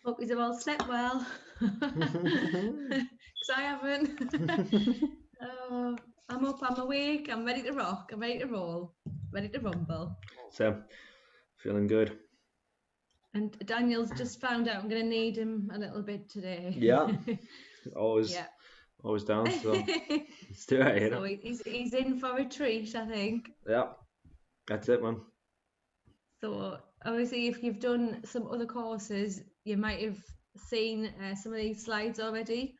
Hope you've all slept well. Because I haven't. Oh, I'm up, I'm awake, I'm ready to rock, I'm ready to roll, ready to rumble. So, feeling good. And Daniel's just found out I'm going to need him a little bit today. Yeah, always, Yeah. always down. So let's do it. So he's in for a treat, I think. Yeah, that's it, man. So obviously, if you've done some other courses, you might have seen some of these slides already.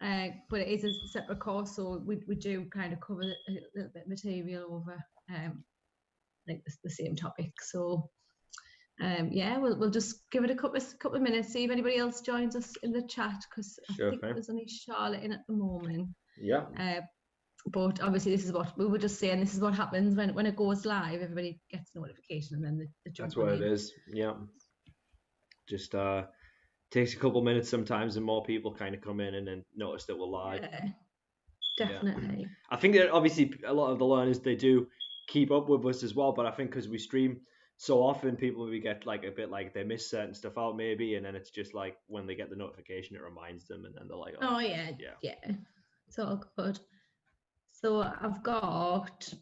But it is a separate course, so we do kind of cover a little bit of material over like the same topic. So yeah, we'll just give it a couple of minutes, see if anybody else joins us in the chat, because I Sure think thing. there's only Charlotte in at the moment. Yeah. But obviously, this is what we were just saying. This is what happens when it goes live. Everybody gets a notification, and then they jump That's what on it is. Yeah. Just takes a couple minutes sometimes, and more people kind of come in and then notice that we're live. Yeah, definitely. Yeah. I think that obviously a lot of the learners, they do keep up with us as well, but I think because we stream so often, people maybe get like a bit like they miss certain stuff out maybe, and then it's just like when they get the notification, it reminds them, and then they're like, Oh yeah. It's all good. So I've got,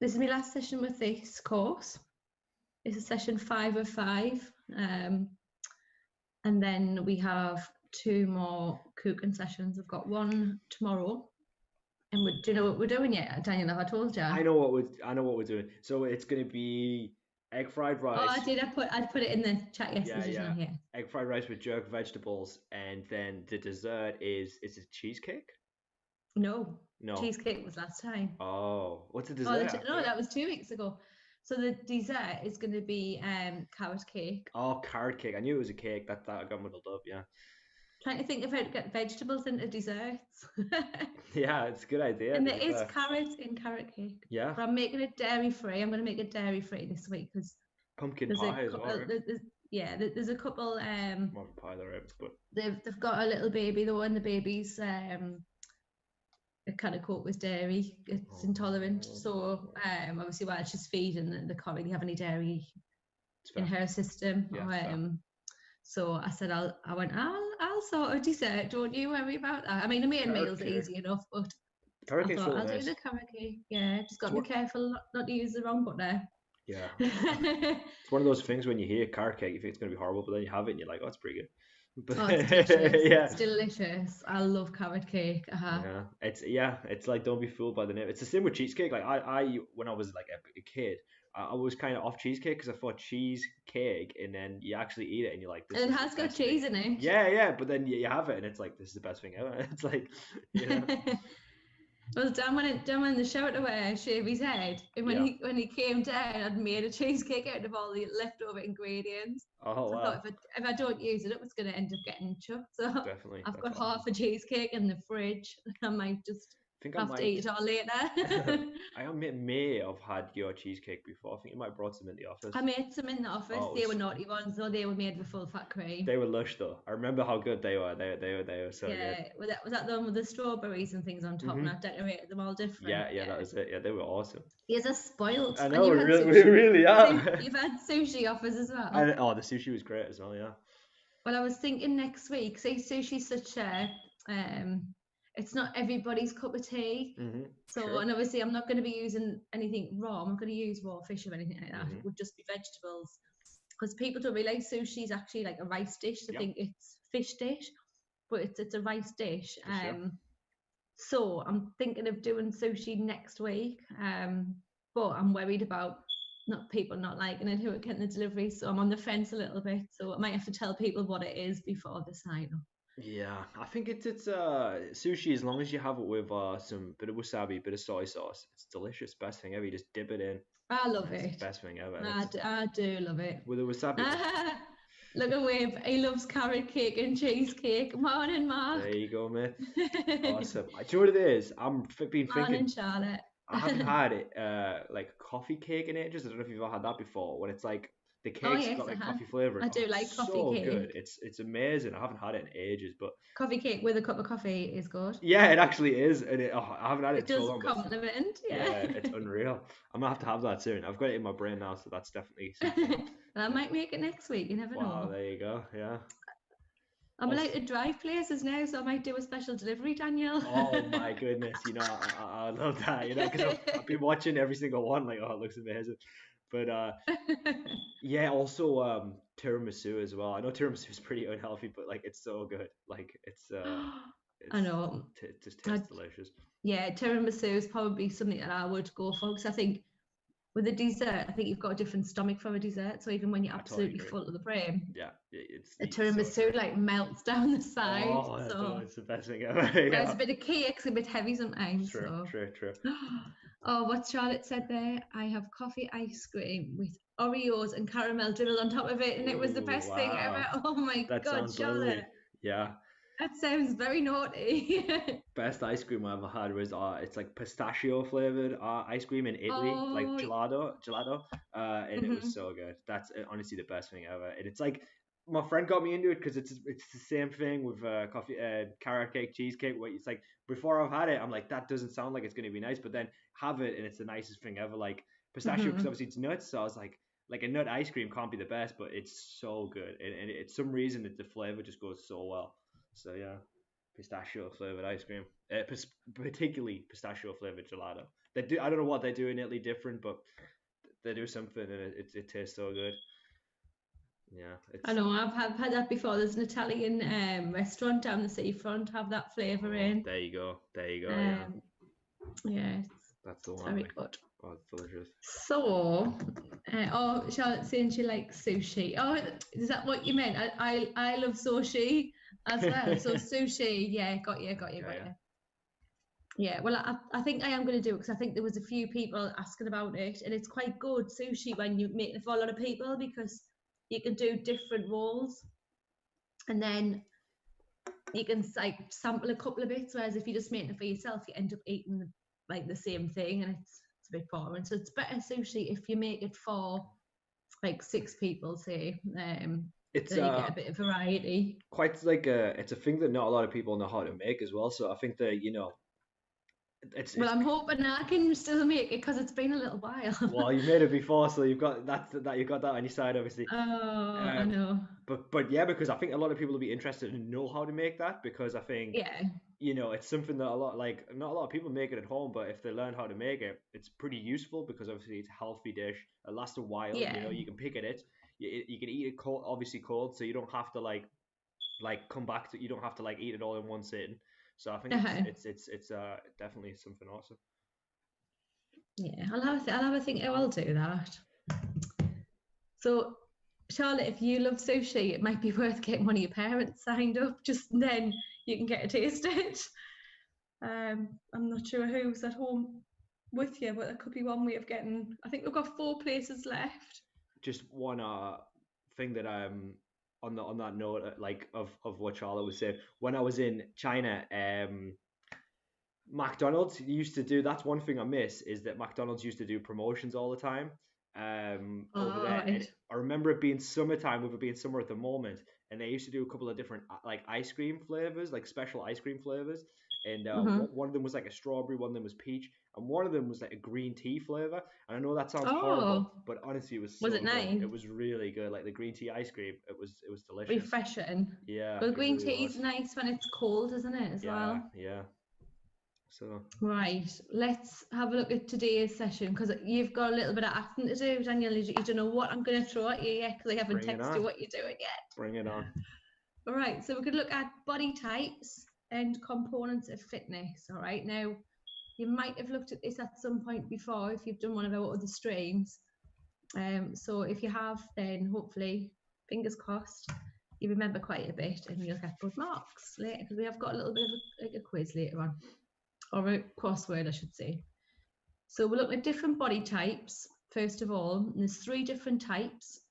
this is my last session with this course. This is session 5 of 5. And then we have 2 more cooking sessions. I've got one tomorrow. And do you know what we're doing yet, Daniel? Have I told you? I know what we're doing. So it's gonna be egg fried rice. Oh, I did. I put it in the chat yesterday. Yeah. Yeah. Egg fried rice with jerk vegetables, and then the dessert is it cheesecake? No. No. Cheesecake was last time. Oh, what's the dessert? No, that was 2 weeks ago. So the dessert is going to be carrot cake. Oh, carrot cake. I knew it was a cake. That got muddled up. Yeah. Trying to think if I'd get vegetables into desserts. Yeah, it's a good idea. And there is carrots in carrot cake. Yeah. But I'm making it dairy free. I'm going to make it dairy free this week because pumpkin pie as well. Right? There's a couple. More pie there, but they've got a little baby though, and the baby's it kind of coat with dairy. It's intolerant, so obviously while she's feeding, they can't really have any dairy in her system. Yeah, so I said I'll sort a dessert. Don't you worry about that. I mean, the main meals are easy enough, but carrot I thought I'll do the carrot cake. Yeah, just got to be careful not to use the wrong butter. Yeah, it's one of those things when you hear carrot cake, you think it's going to be horrible, but then you have it and you're like, oh, it's pretty good. But it's delicious. Yeah. It's delicious. I love carrot cake. Yeah, it's like, don't be fooled by the name. It's the same with cheesecake. Like I when I was like a kid, I was kind of off cheesecake because I thought cheesecake, and then you actually eat it and you're like, this it has got cheese in it. Yeah, but then you have it and it's like, this is the best thing ever. It's like, you know. Well, Dan went in the shower to shave his head, and when he came down, I'd made a cheesecake out of all the leftover ingredients. Oh, so wow. I thought if I don't use it, it was going to end up getting chucked. So definitely, I've got half a cheesecake in the fridge. I might just have to eat it all later. I may have had your cheesecake before. I think you might have brought some in the office. I made some in the office. They were naughty ones, though. They were made with full fat cream. They were lush, though. I remember how good they were. They were so good. Yeah, was that the one with the strawberries and things on top, and I decorated them all different. Yeah, that was it. Yeah, they were awesome. You're spoiled. I know, we really are. You've had sushi offers as well. The sushi was great as well, yeah. Well, I was thinking next week, say sushi's such a it's not everybody's cup of tea. So, and obviously I'm not going to be using anything raw. I'm not going to use raw fish or anything like that. It would just be vegetables. Because people don't realize sushi is actually like a rice dish. They think it's fish dish, but it's a rice dish. So I'm thinking of doing sushi next week. But I'm worried about people not liking it who are getting the delivery. So I'm on the fence a little bit. So I might have to tell people what it is before they sign up. Yeah, I think it's sushi, as long as you have it with some bit of wasabi, bit of soy sauce. It's delicious, best thing ever. You just dip it in. I love it. It's the best thing ever. I do love it. With the wasabi. Look at Wave. He loves carrot cake and cheesecake. Morning, Mark. There you go, mate. Awesome. Do you know what it is? Been thinking. Morning, Charlotte. I haven't had it like coffee cake in ages. I don't know if you've ever had that before. When it's like the cake's got like coffee flavour. I do like coffee so cake. Good. It's amazing. I haven't had it in ages, but coffee cake with a cup of coffee is good. Yeah, it actually is, and I haven't had it so long. It does compliment. Yeah, it's unreal. I'm gonna have to have that soon. I've got it in my brain now, so that's definitely. Well, I might make it next week. You never know. Wow, there you go. Yeah. I'm allowed to drive places now, so I might do a special delivery, Daniel. Oh my goodness, you know, I love that, you know, because I've been watching every single one, like, oh, it looks amazing. But yeah, also tiramisu as well. I know tiramisu is pretty unhealthy, but like it's so good. Like I it's know. it just tastes delicious. Yeah, tiramisu is probably something that I would go for, because I think with a dessert, I think you've got a different stomach for a dessert. So even when you're absolutely full to the brim, yeah, a it's so tiramisu like melts down the side. Oh, I So know, it's the best thing ever. whereas Yeah. a bit of cake's a bit heavy sometimes. True, So true. oh, what Charlotte said there, I have coffee ice cream with Oreos and caramel dribbled on top of it, and it was the Ooh, best thing ever. wow. Oh my That God, sounds lovely. Charlotte, Yeah. that sounds very naughty. Best ice cream I ever had was it's like pistachio flavored ice cream in Italy, like Oh, gelato, and it was mhm. so good. That's honestly the best thing ever. And it's like my friend got me into it because it's the same thing with coffee, carrot cake, cheesecake. Where it's like before I've had it, I'm like that doesn't sound like it's gonna be nice, but then have it and it's the nicest thing ever. Like pistachio, because Mhm. obviously it's nuts, so I was like a nut ice cream can't be the best, but it's so good, and it's some reason that the flavor just goes so well. So yeah, pistachio flavored ice cream, particularly pistachio flavored gelato. They do. I don't know what they do in Italy different, but they do something, and it tastes so good. Yeah, I it's. know, I've had that before. There's an Italian restaurant down the seafront, have that flavour Oh, in. there you go. There you go. Yeah, Um, yeah, that's the it's one. very Like, good. oh, it's delicious. So, oh, Charlotte's saying she likes sushi. Oh, is that what you meant? I love sushi as well. So sushi, yeah, got you. Yeah. Yeah, well, I think I am going to do it, because I think there was a few people asking about it, and it's quite good sushi when you make it for a lot of people, because you can do different rolls, and then you can like sample a couple of bits. Whereas if you just make it for yourself, you end up eating like the same thing, and it's a bit boring. So it's better sushi if you make it for like 6 people, say, It's then you get a bit of variety. quite like it's a thing that not a lot of people know how to make as well. So I think that Well, it's I'm hoping I can still make it, because it's been a little while. well, you made it before, so you've got that you've got that on your side, obviously. Oh, I Uh, know. but yeah, because I think a lot of people will be interested in know how to make that, because I think Yeah. it's something that a lot, like, not a lot of people make it at home, but if they learn how to make it, it's pretty useful, because obviously it's a healthy dish. It lasts a while. Yeah. You can pick at it. You can eat it cold, obviously cold, so you don't have to like come back to, you don't have to like eat it all in one sitting. So I think Uh-huh. it's definitely something awesome. Yeah, I'll have a think how I'll do that. So, Charlotte, if you love sushi, it might be worth getting one of your parents signed up, just then you can get a taste of it. I'm not sure who's at home with you, but there could be one way of getting. I think we've got 4 places left. Just one thing that on that note, like of what Charlotte was saying, when I was in China, McDonald's used to do, that's one thing I miss, is that McDonald's used to do promotions all the time over All there. And right. I remember it being summertime, with it being summer at the moment, and they used to do a couple of different like ice cream flavors, like special ice cream flavors. And Mm-hmm. one of them was like a strawberry, one of them was peach, and one of them was like a green tea flavor. And I know that sounds horrible, Oh, but honestly, it was was so it good. It 9? was really good, like the green tea ice cream. It was delicious. Refreshing. Yeah, Well, it green really tea's was. nice when it's cold, isn't it, as Yeah, well? yeah. So Right, let's have a look at today's session, because you've got a little bit of acting to do, Daniel. You don't know what I'm going to throw at you yet, because I haven't bring it texted on. you what you're doing yet. Bring it on. All right, so we could look at body types and components of fitness. All right, now you might have looked at this at some point before if you've done one of our other streams. So if you have, then hopefully, fingers crossed, you remember quite a bit, and you'll get good marks later, because we have got a little bit of a quiz later on, or a crossword, I should say. So we'll look at different body types first of all. And there's 3 different types.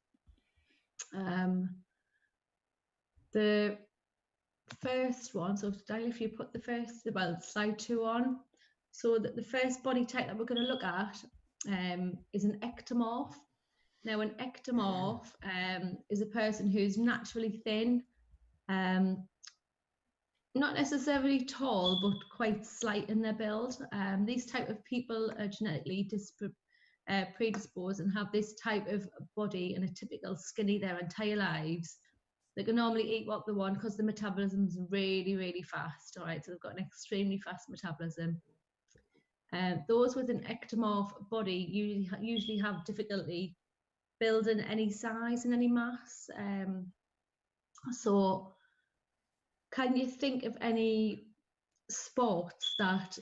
The first one, so Dale, if you put the first, well, slide 2 on, so that the first body type that we're going to look at is an ectomorph. Now, an ectomorph is a person who's naturally thin, not necessarily tall, but quite slight in their build. These type of people are genetically predisposed and have this type of body and a typical skinny their entire lives. They can normally eat what they want because the metabolism is really, really fast. All right, so they've got an extremely fast metabolism. Those with an ectomorph body usually have difficulty building any size and any mass. So can you think of any sports that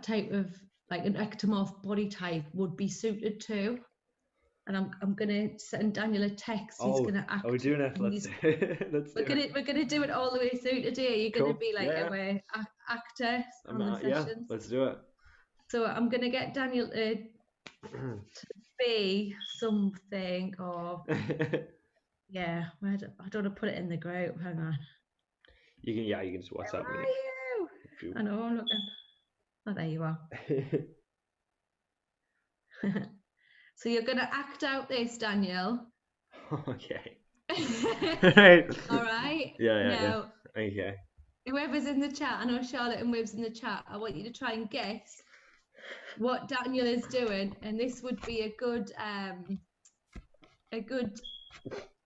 type of, like an ectomorph body type, would be suited to? And I'm gonna send Daniel a text. He's gonna act. Are we doing it? Let's do it. We're gonna do it all the way through today. You're gonna be like an actor on the sessions. Let's do it. So I'm gonna get Daniel to be something, or I don't want to put it in the group. Hang on. You can just WhatsApp me. You? I know, I'm looking. Oh, there you are. So you're gonna act out this, Daniel. Okay. Right. All right. Yeah. Okay. Whoever's in the chat, I know Charlotte and Wib's in the chat. I want you to try and guess what Daniel is doing, and this would be a good.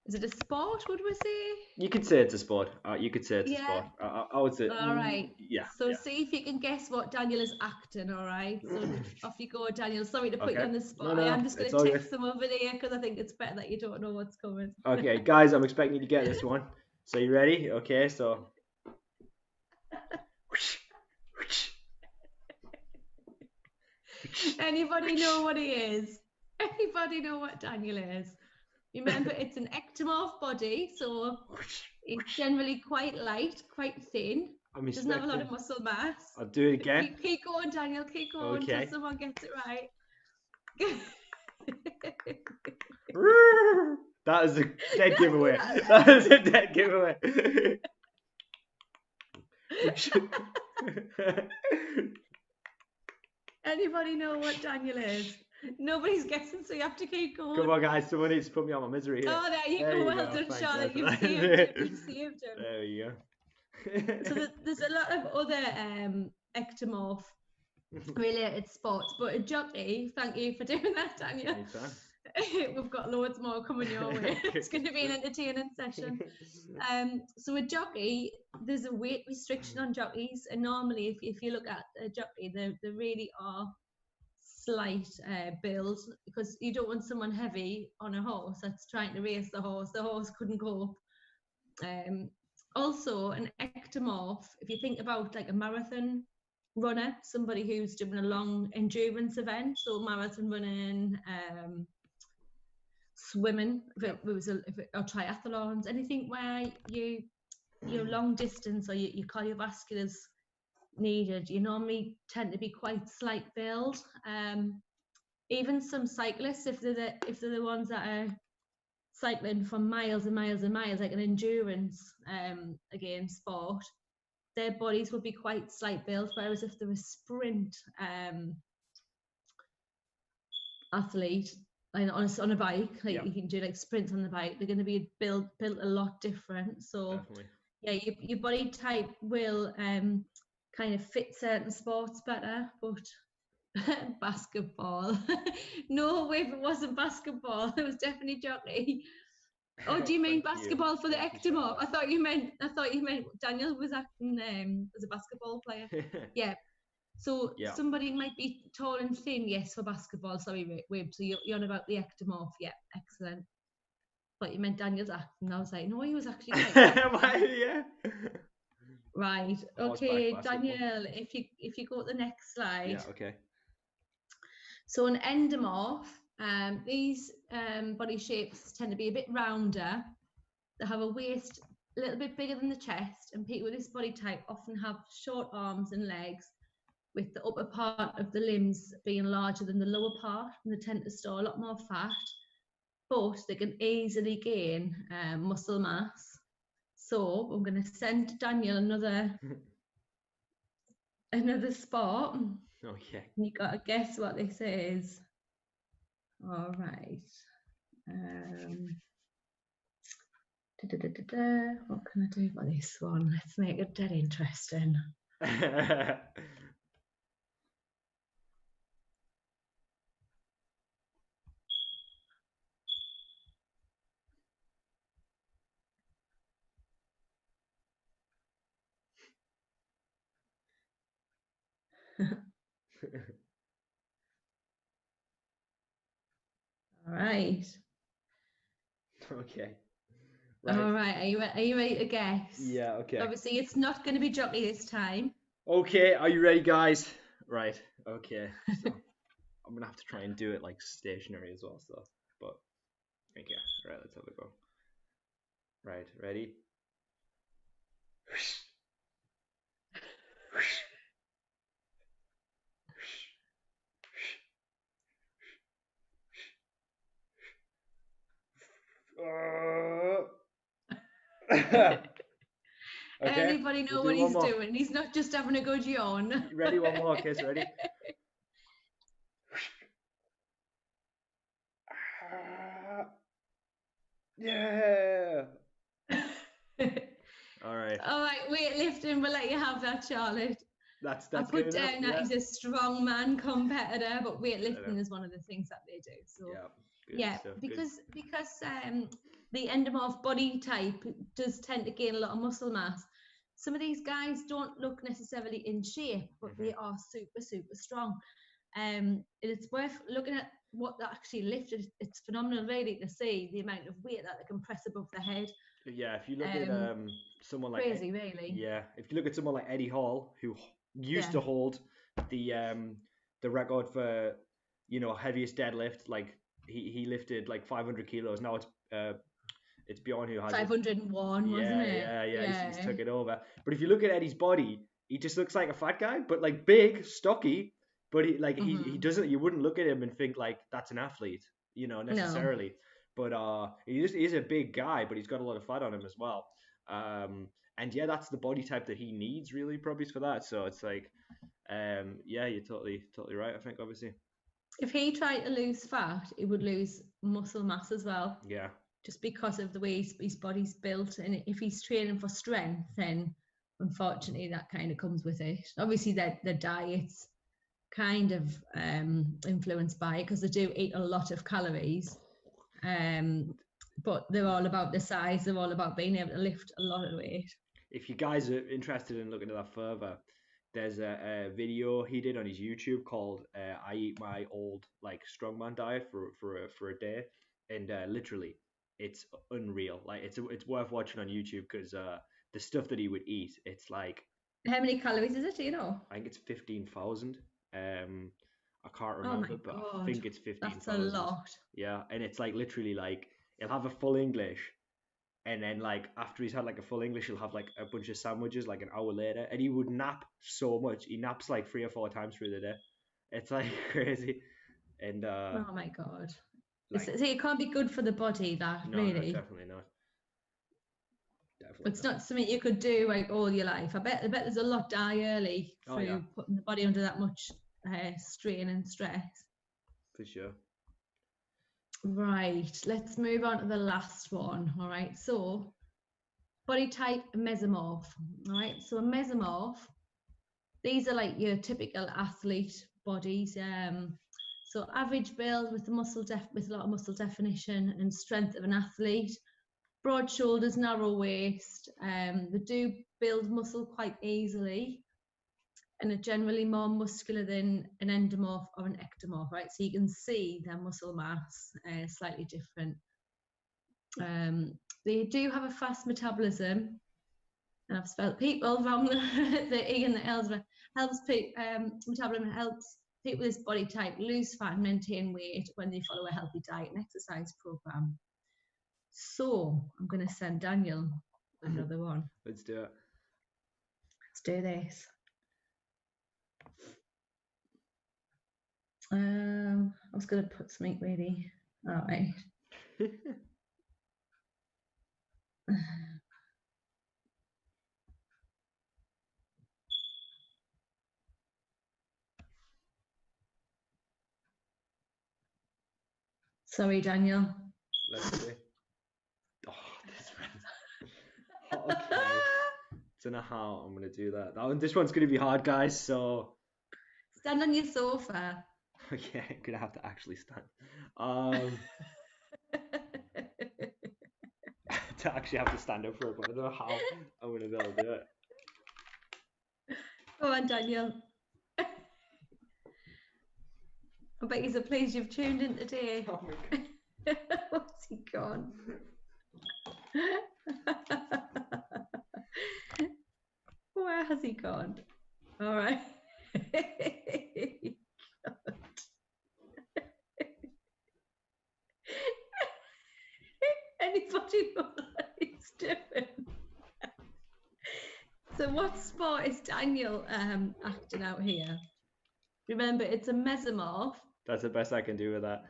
Is it a sport? Would we say? You could say it's a sport. You could say it's a sport. I would say. All right. Yeah. So see if you can guess what Daniel is acting. All right. So off you go, Daniel. Sorry to put you on the spot. I'm just going to text them over there because I think it's better that you don't know what's coming. Okay, guys, I'm expecting you to get this one. So you ready? Okay, so. Anybody know what he is? Anybody know what Daniel is? Remember, it's an ectomorph body, so it's generally quite light, quite thin. Doesn't have a lot of muscle mass. I'll do it again. Keep going, Daniel. Keep going until someone gets it right. That is a dead giveaway. That is a dead giveaway. Anybody know what Daniel is? Nobody's guessing, so you have to keep going. Come on, guys. Someone needs to put me on my misery here. Oh, there you go. Well done, Charlotte. You've saved him. You've saved him. There you go. So there's a lot of other ectomorph related sports, but a jockey, thank you for doing that, Daniel. Anytime. We've got loads more coming your way. It's going to be an entertaining session. So a jockey, there's a weight restriction on jockeys, and normally if you look at a jockey, they really are slight build, because you don't want someone heavy on a horse that's trying to race the horse. The horse couldn't cope. Also, an ectomorph, if you think about like a marathon runner, somebody who's doing a long endurance event, so marathon running, swimming, or triathlons, anything where your long distance or your cardiovascular's needed, you normally tend to be quite slight build. Even some cyclists, if they're the ones that are cycling for miles and miles and miles, like an endurance again sport, their bodies would be quite slight build. Whereas if they're a sprint athlete, like on a bike, like you can do like sprints on the bike, they're going to be built a lot different. So definitely. Your body type will kind of fit certain sports better, but basketball. No way, if it wasn't basketball, it was definitely jockey. Oh, do you mean basketball for the ectomorph? I thought you meant Daniel was acting as a basketball player. Yeah. So somebody might be tall and thin, yes, for basketball. Sorry, Wib. So you're on about the ectomorph. Yeah, excellent. Thought you meant Daniel's acting. I was like, no, he was actually. Yeah. Right. Okay, Daniel. If you go to the next slide. Yeah. Okay. So an endomorph. These body shapes tend to be a bit rounder. They have a waist a little bit bigger than the chest, and people with this body type often have short arms and legs, with the upper part of the limbs being larger than the lower part, and they tend to store a lot more fat, but they can easily gain muscle mass. So I'm going to send Daniel another spot. Okay. You got to guess what this is. All right. What can I do about this one? Let's make it dead interesting. All right. Okay. Right. All right. Are you ready to guess? Yeah. Okay. Obviously, it's not going to be jockey this time. Okay. Are you ready, guys? Right. Okay. So I'm gonna have to try and do it like stationary as well. So, but okay. Right. Let's have a go. Right. Ready? Okay. Anybody We'll know do what one he's more. doing? He's not just having a good yawn. Ready? One more. Okay. So ready? Yeah. All right. All right, weightlifting, we'll let you have that, Charlotte. That's I good put enough. down Yeah. that he's a strongman competitor, but weightlifting is one of the things that they do. So Yeah. Good yeah, stuff. because the endomorph body type does tend to gain a lot of muscle mass. Some of these guys don't look necessarily in shape, but they are super strong. It's worth looking at what they actually lifted. It's phenomenal, really, to see the amount of weight that they can press above the head. Yeah, if you look at someone like Crazy, really. yeah, if you look at someone like Eddie Hall, who used Yeah. to hold the record for heaviest deadlift, like he lifted like 500 kilos. Now it's Bjorn who has 501, wasn't it? Yeah. He's took it over. But if you look at Eddie's body, he just looks like a fat guy, but like big, stocky. But he doesn't. You wouldn't look at him and think like that's an athlete, necessarily. But he's a big guy, but he's got a lot of fat on him as well. And yeah, that's the body type that he needs, really, probably for that. So it's like, yeah, you're totally right. I think obviously. If he tried to lose fat, he would lose muscle mass as well. Yeah. Just because of the way his body's built, and if he's training for strength, then unfortunately that kind of comes with it. Obviously, the diet's kind of influenced by it because they do eat a lot of calories. But they're all about the size. They're all about being able to lift a lot of weight. If you guys are interested in looking at that further, there's a video he did on his YouTube called "I Eat My Old like Strongman Diet for a day," and literally, it's unreal. Like it's worth watching on YouTube because the stuff that he would eat, it's like. How many calories is it? Do you know? I think it's 15,000. I can't remember, but I think it's 15,000. That's a lot. Yeah, and it's like literally like he'll have a full English, and then like after he's had like a full English, he'll have like a bunch of sandwiches like an hour later, and he would nap so much. He naps like 3 or 4 times through the day. It's like crazy. And oh my god. Like, so it can't be good for the body, that no, really. No, definitely not. It's not something you could do like all your life. I bet there's a lot die early through putting the body under that much strain and stress. For sure. Right, let's move on to the last one. All right, so body type mesomorph. All right, so a mesomorph, these are like your typical athlete bodies. So average build with with a lot of muscle definition and strength of an athlete. Broad shoulders, narrow waist. They do build muscle quite easily, and are generally more muscular than an endomorph or an ectomorph, right? So you can see their muscle mass slightly different. They do have a fast metabolism, and I've spelled people wrong. The E and the L's, but helps metabolism helps people with this body type lose fat and maintain weight when they follow a healthy diet and exercise program. So I'm going to send Daniel another one. Let's do it. Let's do this. I was going to put something really. All right. Sorry, Daniel. Let's see. Oh, this one. Okay. Don't know how I'm gonna do that. This one's gonna be hard, guys. So stand on your sofa. Okay, I'm gonna have to actually stand. To actually have to stand up for it, but I don't know how I'm gonna be able to do it. Go on, Daniel. I bet he's pleased you've tuned in today. Oh my God. What's he gone? Where has he gone? All right. Anybody know what he's doing? So what sport is Daniel acting out here? Remember, it's a mesomorph. That's the best I can do with that.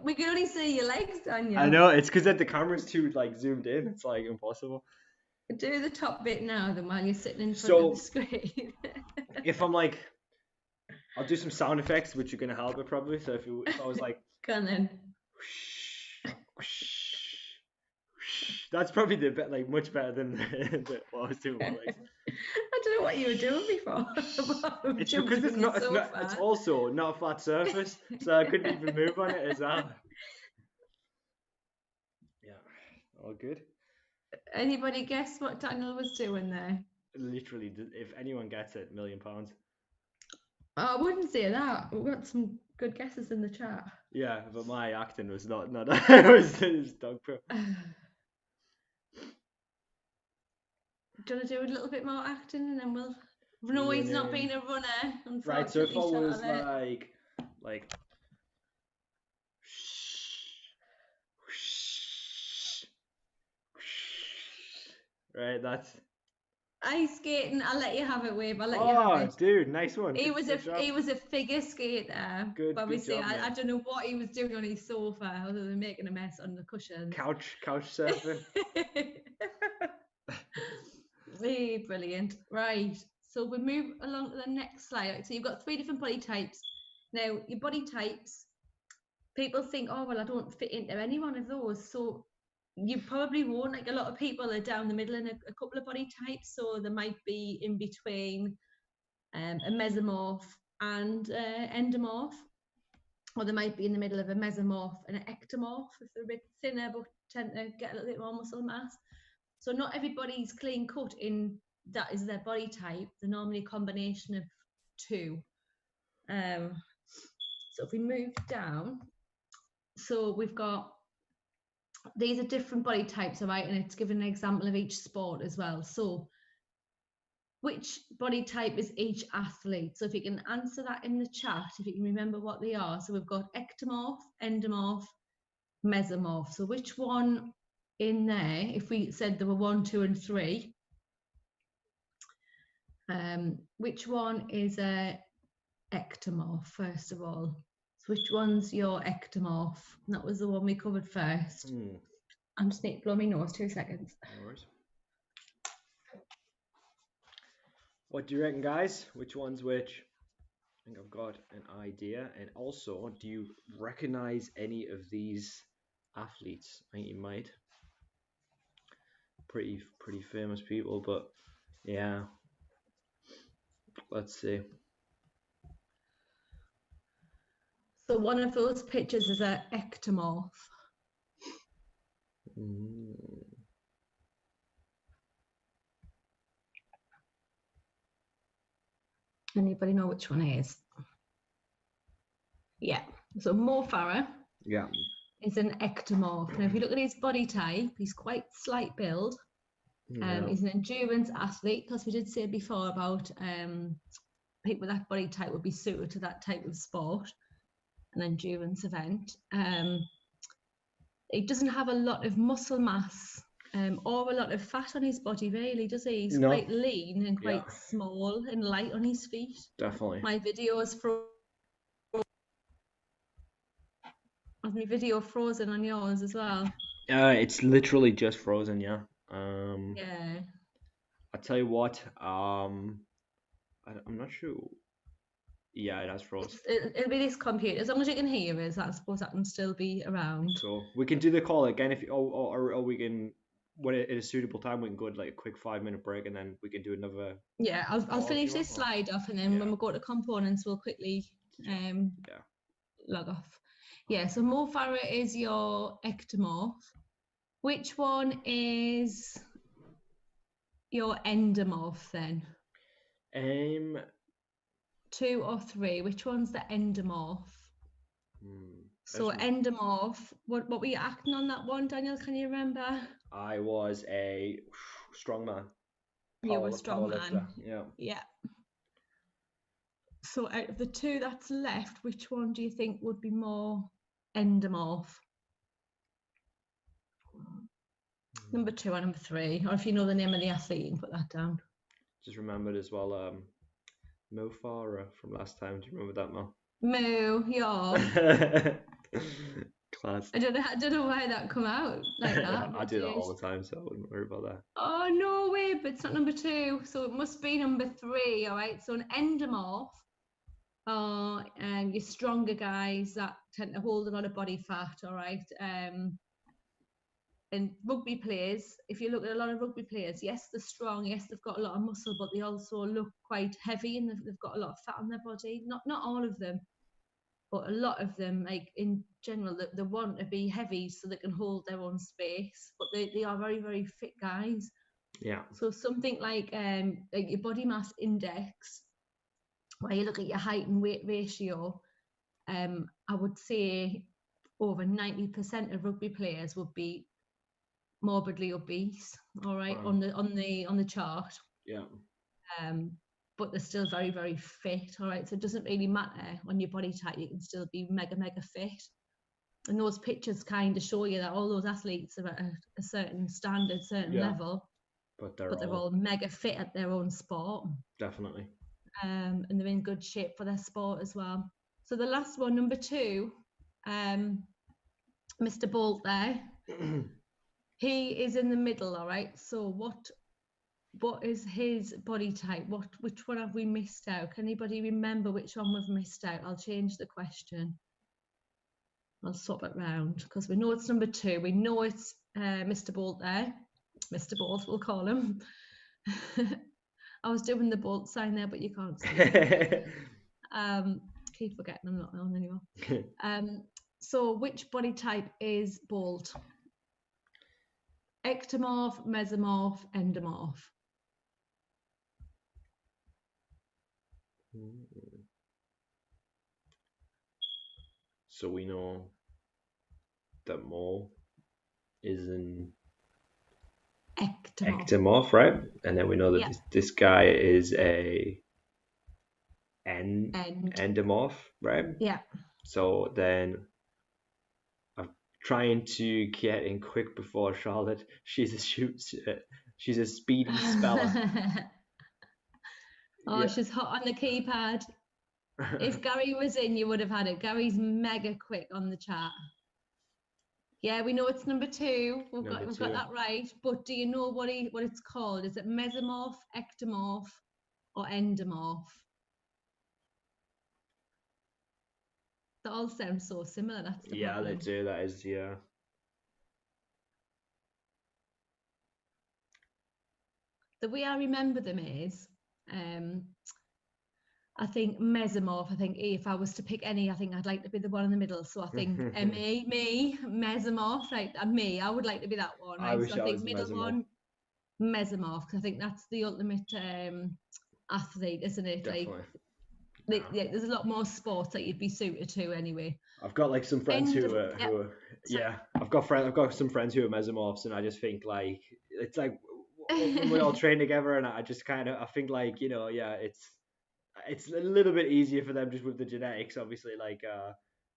We could only see your legs, Daniel. I know, it's because the camera's too zoomed in. It's impossible. Do the top bit now, then, while you're sitting in front of the screen. If I'm I'll do some sound effects, which are gonna help it probably. So if I was Go on then. That's probably the bit much better than what I was doing with my legs. I don't know what you were doing before. It's because it's also not a flat surface, so I couldn't even move on it as well. Yeah, all good. Anybody guess what Daniel was doing there? Literally, if anyone gets it, £1 million. Oh, I wouldn't say that. We've got some good guesses in the chat. Yeah, but my acting was not it was dog poo. Do you want to do a little bit more acting and then we'll... No, he's not being a runner, unfortunately. Right, so if I was right, that's... Ice skating, I'll let you have it, Wave. I'll let you have it. Dude, nice one. He was a figure skater. Good. But obviously, good job, I don't know what he was doing on his sofa other than making a mess on the cushions. Couch surfing. Hey, brilliant. Right. So we move along to the next slide. So you've got 3 different body types. Now, your body types, people think, oh, well, I don't fit into any one of those. So you probably won't. A lot of people are down the middle in a couple of body types. So they might be in between a mesomorph and endomorph. Or they might be in the middle of a mesomorph and an ectomorph if they're a bit thinner but tend to get a little bit more muscle mass. So not everybody's clean cut in that is their body type. They're normally a combination of 2. So if we move down, so we've got, these are different body types, all right? And it's given an example of each sport as well. So which body type is each athlete? So if you can answer that in the chat, if you can remember what they are. So we've got ectomorph, endomorph, mesomorph. So which one in there, if we said there were 1, 2, and 3, which one is a ectomorph, first of all? So which one's your ectomorph? That was the one we covered first. I'm just need to blow my nose, 2 seconds. No worries. What do you reckon, guys? Which one's which? I think I've got an idea. And also, do you recognize any of these athletes? I think you might. Pretty famous people, but yeah. Let's see. So one of those pictures is an ectomorph. Anybody know which one it is? Yeah. So Mo Farah. Yeah. Is an ectomorph. Now, if you look at his body type, he's quite slight build. He's an endurance athlete, because we did say before about people with that body type would be suited to that type of sport, an endurance event. He doesn't have a lot of muscle mass or a lot of fat on his body, really, does he? He's quite lean and quite small and light on his feet. Definitely. My video is my video frozen on yours as well? It's literally just frozen, yeah. Yeah. I tell you what, I'm not sure. Yeah, it has frozen. It'll be this computer. As long as you can hear us, I suppose that can still be around. So we can do the call again if or we can, when it is a suitable time, we can go to a quick 5-minute break and then we can do another. Yeah, I'll finish this slide off, and then when we go to components, we'll quickly log off. Yeah, so Mo Farah is your ectomorph. Which one is your endomorph then? 2 or 3, which one's the endomorph? So endomorph, what were you acting on that one, Daniel? Can you remember? I was a strongman. You were strongman. Yeah. Yeah. So out of the 2 that's left, which one do you think would be more endomorph? Number 2 or number 3, or if you know the name of the athlete, you can put that down. Just remembered as well, Mo Farah from last time. Do you remember that, Mo? Mo, yeah. Class. I don't know why that come out like that. I do that all the time, so I wouldn't worry about that. Oh, no way, but it's not number 2, so it must be number 3, all right? So an endomorph are your stronger guys that tend to hold a lot of body fat, all right? And rugby players, if you look at a lot of rugby players, yes, they're strong, yes, they've got a lot of muscle, but they also look quite heavy and they've got a lot of fat on their body. Not all of them, but a lot of them, like in general, they want to be heavy so they can hold their own space, but they are very, very fit guys. Yeah. So something like your body mass index, where you look at your height and weight ratio, I would say over 90% of rugby players would be morbidly obese, all right, wow. on the chart. Yeah. But they're still very, very fit, all right. So it doesn't really matter on your body type, you can still be mega, mega fit. And those pictures kind of show you that all those athletes are at a certain standard, certain level, but they're all mega fit at their own sport. Definitely. And they're in good shape for their sport as well. So the last one, number 2, Mr. Bolt there. He is in the middle, all right. So what is his body type? Which one have we missed out? Can anybody remember which one we've missed out? I'll change the question. I'll swap it round because we know it's number 2. We know it's Mr. Bolt there. Mr. Bolt, we'll call him. I was doing the Bolt sign there, but you can't see it. Keep forgetting I'm not on anymore. So which body type is Bolt? Ectomorph, mesomorph, endomorph. So we know that Mo is an ectomorph, right? And then we know that this guy is a endomorph, right? Yeah. So then I'm trying to get in quick before Charlotte. She's a speedy speller. She's hot on the keypad. If Gary was in, you would have had it. Gary's mega quick on the chat. Yeah, we know it's number 2. We've got that right. But do you know what it's called? Is it mesomorph, ectomorph, or endomorph? They all sound so similar. That's the problem. They do. That is, yeah. The way I remember them is, I think mesomorph. I think if I was to pick any, I think I'd like to be the one in the middle. So I think me, mesomorph. Like me, I would like to be that one. Right? I think middle mesomorph. One, mesomorph. Because I think that's the ultimate athlete, isn't it? Definitely. Like, there's a lot more sports that you'd be suited to anyway. I've got like some friends who are I've got some friends who are mesomorphs, and I just think like it's like when we all train together, and I think like it's a little bit easier for them just with the genetics, obviously, like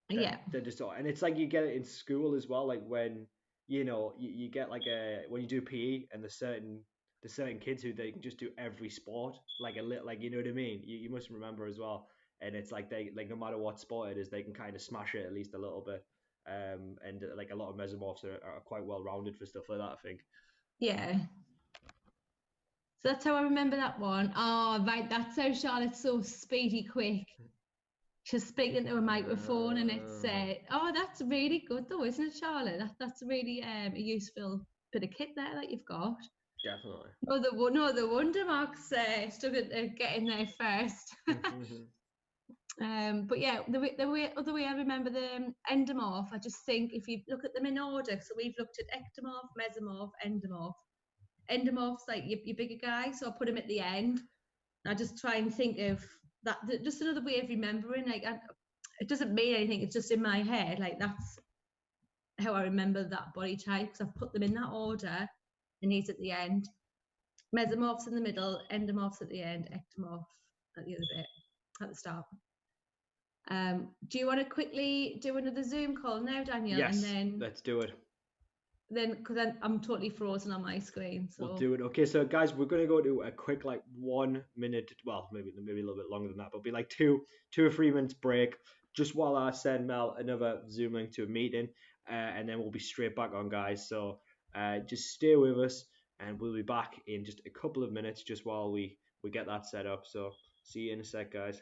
they're just all, and it's like you get it in school as well, like when you get like when you do PE, and there's certain kids who they can just do every sport, like a little, like, you know what I mean? You must remember as well. And it's like they, like, no matter what sport it is, they can kind of smash it at least a little bit. And like a lot of mesomorphs are quite well rounded for stuff like that, I think. Yeah. So that's how I remember that one. Oh, right. That's how Charlotte's so speedy quick. She's speaking to a microphone, and it's that's really good though, isn't it, Charlotte? That's really a useful bit of kit there that you've got. Definitely. No, the wonder marks stuck at getting there first. But yeah, the way I remember the endomorph, I just think if you look at them in order, so we've looked at ectomorph, mesomorph, endomorph. Endomorph's like your bigger guy, so I'll put him at the end. I just try and think of just another way of remembering. Like, it doesn't mean anything. It's just in my head. Like, that's how I remember that body type, because I've put them in that order. Knees at the end, mesomorphs in the middle, endomorphs at the end, ectomorph at the other bit at the start. Do you want to quickly do another Zoom call now, Daniel? Yes, and then let's do it. Then, because I'm totally frozen on my screen. So we'll do it. Okay, so guys, we're going to go to a quick, like, 1 minute, well, maybe a little bit longer than that, but it'll be like two or 3 minutes break, just while I send Mel another Zoom link to a meeting, and then we'll be straight back on, guys. So just stay with us, and we'll be back in just a couple of minutes, just while we get that set up. So see you in a sec, guys.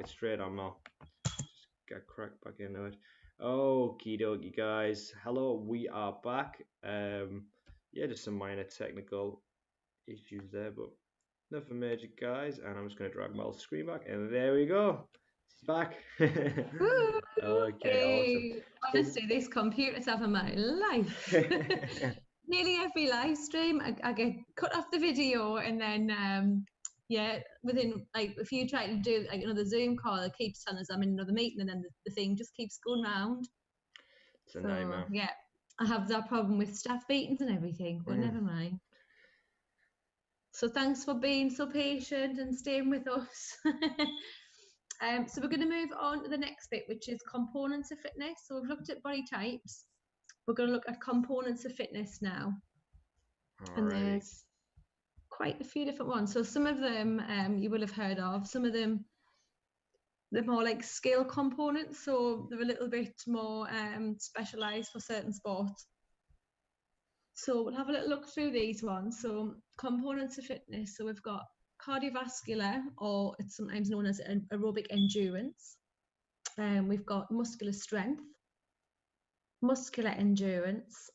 it straight on now. Just get cracked back into it. Okie dokie, guys. Hello, we are back. Yeah, just some minor technical issues there, but nothing major, guys. And I'm just going to drag my screen back, and there we go. It's back. Okay, awesome. Honestly, these computers have my life. Nearly every live stream, I get cut off the video, and then within like if you try to do like another Zoom call, it keeps telling us I'm in another meeting, and then the thing just keeps going round. It's a nightmare. Yeah, I have that problem with staff meetings and everything, but never mind. So thanks for being so patient and staying with us. So we're going to move on to the next bit, which is components of fitness. So we've looked at body types. We're going to look at components of fitness now. Alrighty. And there's quite a few different ones. So some of them you will have heard of. Some of them, they're more like skill components. So they're a little bit more specialised for certain sports. So we'll have a little look through these ones. So components of fitness. So we've got cardiovascular, or it's sometimes known as aerobic endurance. We've got muscular strength, muscular endurance,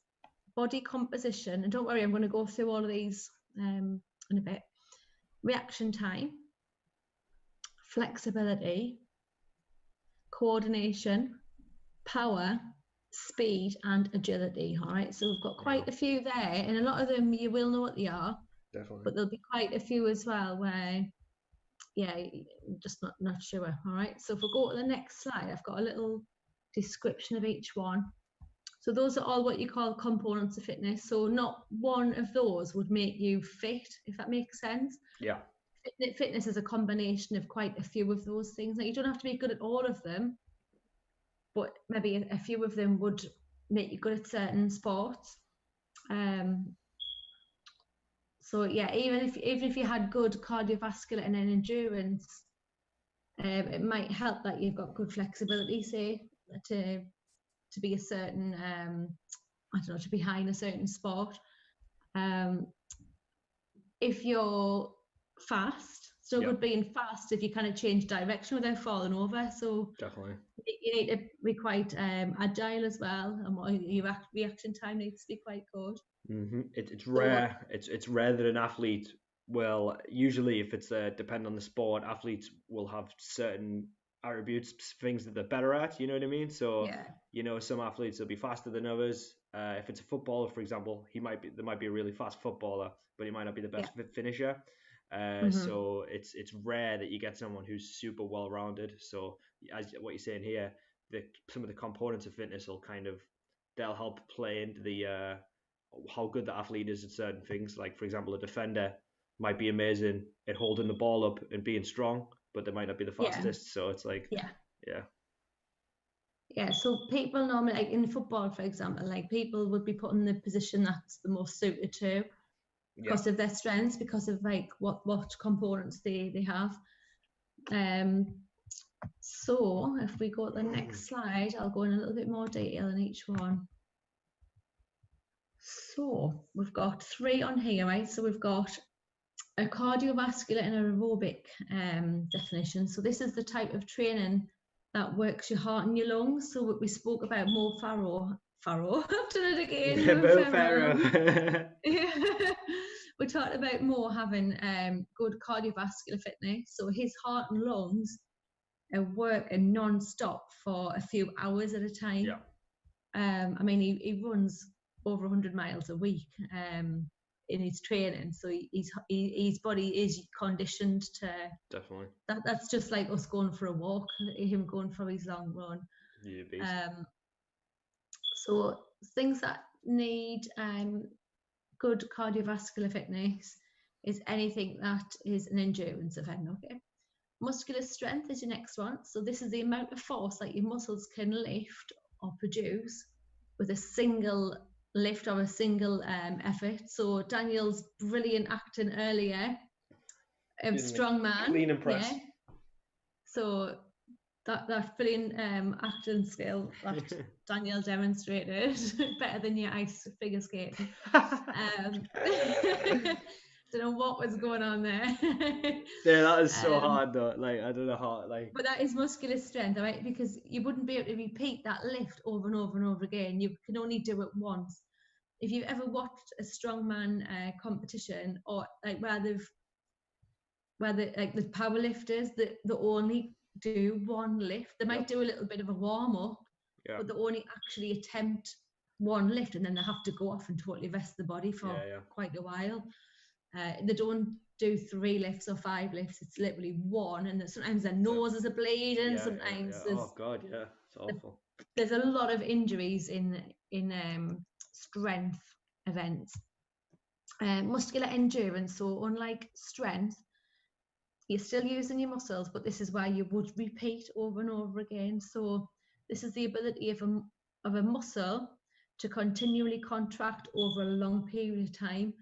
body composition, and don't worry, I'm going to go through all of these in a bit. Reaction time, flexibility, coordination, power, speed, and agility. All right, so we've got quite a few there, and a lot of them you will know what they are. Definitely. But there'll be quite a few as well where, yeah, just not sure. All right. So if we go to the next slide, I've got a little description of each one. So those are all what you call components of fitness. So not one of those would make you fit, if that makes sense. Yeah. Fitness is a combination of quite a few of those things. Now, you don't have to be good at all of them, but maybe a few of them would make you good at certain sports. So yeah, even if you had good cardiovascular and an endurance, it might help that you've got good flexibility, say, to be a certain to be high in a certain sport. If you're fast, still good being fast if you kind of change direction without falling over. So definitely you need to be quite agile as well, and your reaction time needs to be quite good. Mm-hmm. It's rare. It's rare that an athlete will, usually if it's depend on the sport, athletes will have certain attributes, things that they're better at, you know what I mean? So you know, some athletes will be faster than others. If it's a footballer, for example, there might be a really fast footballer, but he might not be the best finisher. So it's rare that you get someone who's super well rounded. So as what you're saying here, some of the components of fitness they'll help play into the how good the athlete is at certain things. Like, for example, a defender might be amazing at holding the ball up and being strong, but they might not be the fastest. So it's like, so people normally, like in football, for example, like people would be put in the position that's the most suited to because of their strengths, because of like what components they have. So if we go to the next slide, I'll go in a little bit more detail in each one. So we've got 3 on here, right? So we've got a cardiovascular and aerobic definition. So this is the type of training that works your heart and your lungs. So we spoke about Mo Farah. I've done it again. Mo Farah. We talked about Mo having good cardiovascular fitness. So his heart and lungs are working non-stop for a few hours at a time. Yeah. I mean, he runs over 100 miles a week in his training, so his body is conditioned to definitely that's just like us going for a walk, him going for his long run. So things that need good cardiovascular fitness is anything that is an endurance event. Okay, muscular strength is your next one. So this is the amount of force that your muscles can lift or produce with a single lift or a single effort. So Daniel's brilliant acting earlier, strong man, clean and press. So that brilliant acting skill that Daniel demonstrated, better than your ice figure skating. Don't know what was going on there. Yeah, that is so hard though. Like, I don't know how, like. But that is muscular strength, right? Because you wouldn't be able to repeat that lift over and over and over again. You can only do it once. If you've ever watched a strongman competition, or like where like the power lifters that only do one lift, they might do a little bit of a warm up, but they only actually attempt one lift, and then they have to go off and totally rest the body for quite a while. They don't do 3 lifts or 5 lifts. It's literally one, and sometimes their noses are bleeding. Sometimes oh god, yeah, it's awful. There's a lot of injuries in strength events. Muscular endurance, so unlike strength, you're still using your muscles, but this is where you would repeat over and over again. So this is the ability of a muscle to continually contract over a long period of time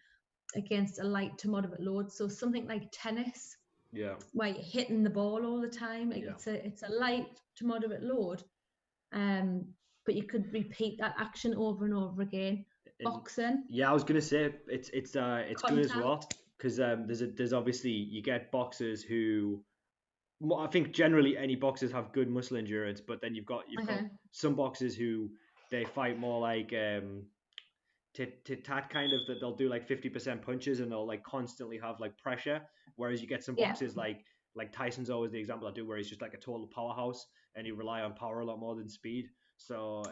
against a light to moderate load. So something like tennis, where you're hitting the ball all the time, it's a light to moderate load, but you could repeat that action over and over again. Boxing, I was gonna say it's good as well, because there's obviously, you get boxers who, I think generally any boxers have good muscle endurance, but then you've got some boxers who they fight more like tit-tat kind of, that they'll do like 50% punches and they'll like constantly have like pressure, whereas you get some boxers like Tyson's always the example I do, where he's just like a total powerhouse and he rely on power a lot more than speed. So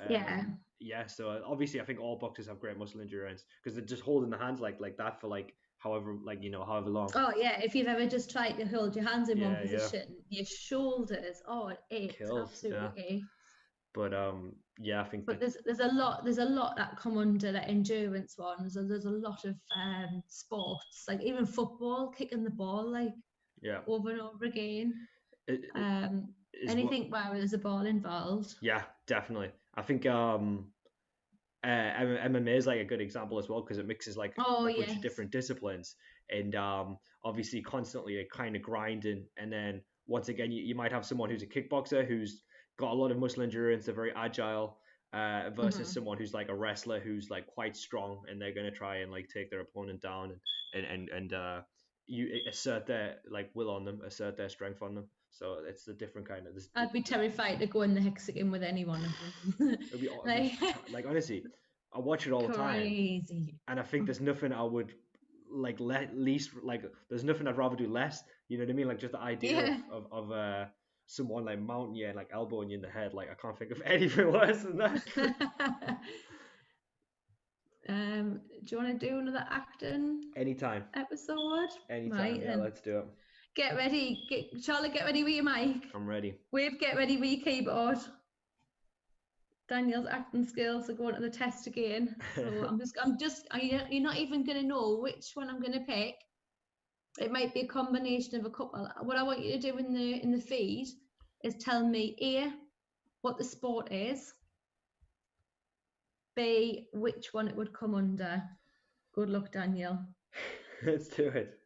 so obviously I think all boxers have great muscle endurance, because they're just holding the hands like that for like however long. Oh yeah, if you've ever just tried to hold your hands in one position, your shoulders, it aches, absolutely aches. But I think. But there's a lot that come under the endurance ones, and there's a lot of sports, like even football, kicking the ball like over and over again. Anything where there's a ball involved. Yeah, definitely. I think MMA is like a good example as well, because it mixes like a bunch of different disciplines, and obviously constantly a kind of grinding, and then once again you might have someone who's a kickboxer who's got a lot of muscle endurance, they're very agile, versus someone who's like a wrestler who's like quite strong, and they're going to try and like take their opponent down and you assert their like will on them, assert their strength on them. So it's the different kind of. I'd be terrified to go in the hexagon with any one of them. It'd be, like honestly, I watch it all the time, and I think there's nothing I would like least like. There's nothing I'd rather do less. You know what I mean? Like just the idea of someone like mounting you and like elbowing you in the head. Like I can't think of anything worse than that. Do you want to do another acting? Anytime. Episode? Anytime. Right, yeah, let's do it. Get ready. Charlotte, get ready with your mic. I'm ready. Wade, get ready with your keyboard. Daniel's acting skills are going to the test again. So you're not even going to know which one I'm going to pick. It might be a combination of a couple. What I want you to do in the feed is tell me A, what the sport is, B, which one it would come under. Good luck, Daniel. Let's do it.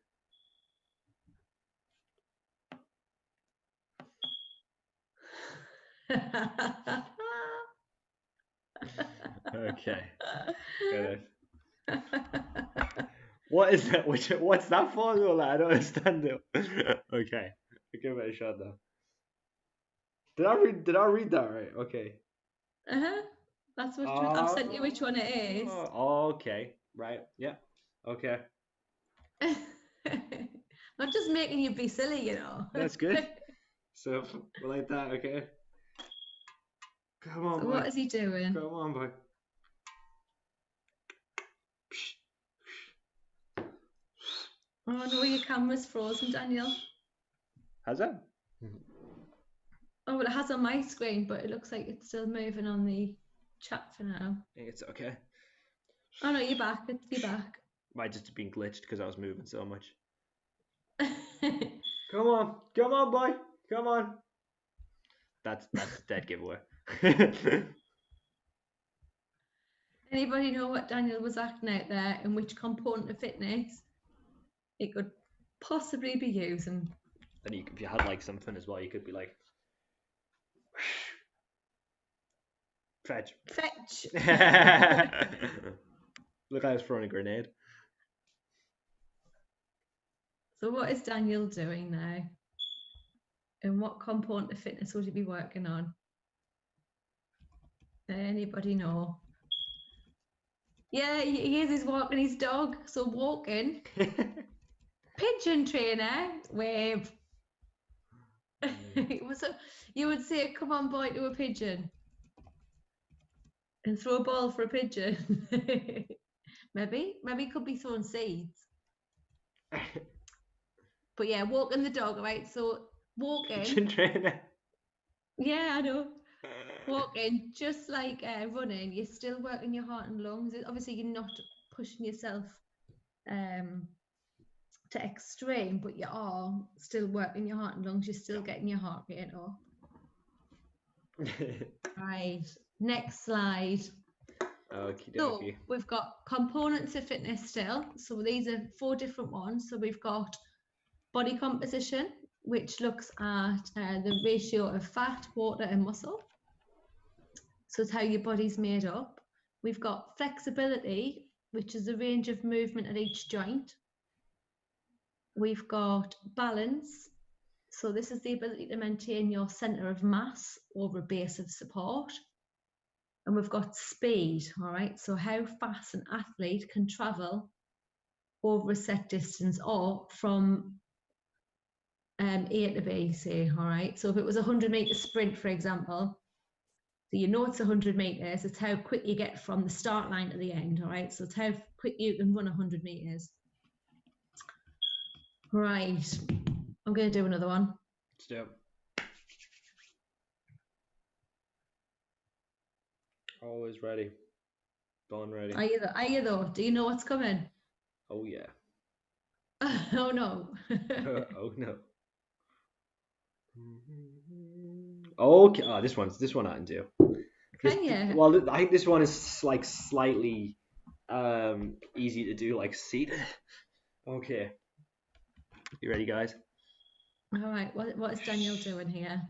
Okay. Good. What is that? What's that for? I don't understand it. Okay, I'll give it a shot though. Did I read that right? Okay. That's what I've sent you. Which one it is? Okay. Right. Yeah. Okay. Not just making you be silly, you know. That's good. So like that. Okay. Come on, boy. What is he doing? Come on, boy. Oh no, your camera's frozen, Daniel. Has it? Oh, well, it has on my screen, but it looks like it's still moving on the chat for now. I think it's okay. Oh no, you're back. You're back. Might just have been glitched because I was moving so much. Come on, boy. Come on. That's a dead giveaway. Anybody know what Daniel was acting out there and which component of fitness it could possibly be using? Then if you had like something as well, you could be like, fetch. Look, I was throwing a grenade. So what is Daniel doing now? And what component of fitness would he be working on? Anybody know? Yeah, he is. He's walking his dog. So walking. Pigeon trainer. Wave. You would say, come on, boy, to a pigeon. And throw a ball for a pigeon. Maybe he could be throwing seeds. But yeah, walking the dog, right? So walking. Pigeon trainer. Yeah, I know. Walking, just like running, you're still working your heart and lungs. Obviously, you're not pushing yourself to extreme, but you are still working your heart and lungs. You're still getting your heart rate up. Right. Next slide. Okie So dokie. we've got components of fitness still. So these are 4 different ones. So we've got body composition, which looks at the ratio of fat, water, and muscle. So it's how your body's made up. We've got flexibility, which is the range of movement at each joint. We've got balance. So this is the ability to maintain your center of mass over a base of support. And we've got speed, all right? So how fast an athlete can travel over a set distance or from A to B, say, all right? So if it was a 100-meter sprint, for example, so you know it's 100 meters, it's how quick you get from the start line to the end, all right? So it's how quick you can run 100 meters. Right, I'm going to do another one. Yep. Always ready. Born ready. Are you though? Do you know what's coming? Oh yeah. Oh no. Oh no. Okay. Oh, this one I can do. Can you? Well, I think this one is like slightly easy to do, like seated. Okay. You ready, guys? All right. What is Daniel doing here?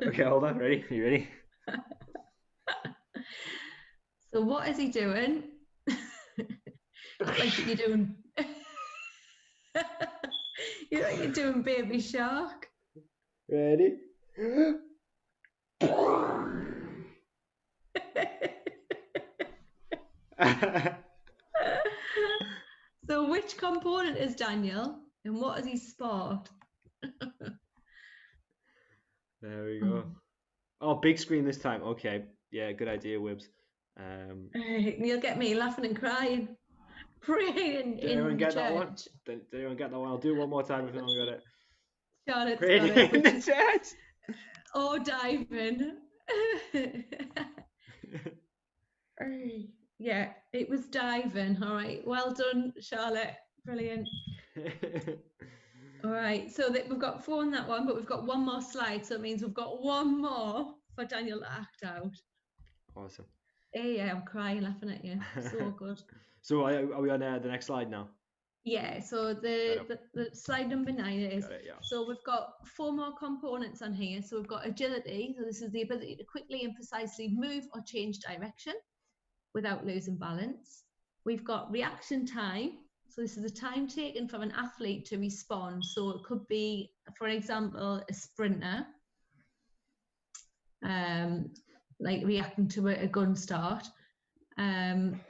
Okay, hold on. Ready? You ready? So what is he doing? It's like you're doing. You're doing Baby Shark. Ready? So which component is Daniel and what is his sport? There we go. Oh, big screen this time. Okay. Yeah, good idea, Wibbs. You'll get me laughing and crying. Praying Did anyone in the get that one? church. Did anyone get that one? I'll do it one more time if anyone got it. Charlotte's Praying got it. in the church. Oh, diving. Yeah, it was diving. All right. Well done, Charlotte. Brilliant. All right. So we've got 4 on that one, but we've got one more slide. So it means we've got one more for Daniel to act out. Awesome. Yeah, I'm crying laughing at you. So good. So are we on the next slide now? Yeah, so the slide number 9 is, Got it, yeah. so we've got 4 more components on here. So we've got agility. So this is the ability to quickly and precisely move or change direction without losing balance. We've got reaction time. So this is the time taken for an athlete to respond. So it could be, for example, a sprinter, like reacting to a gun start, and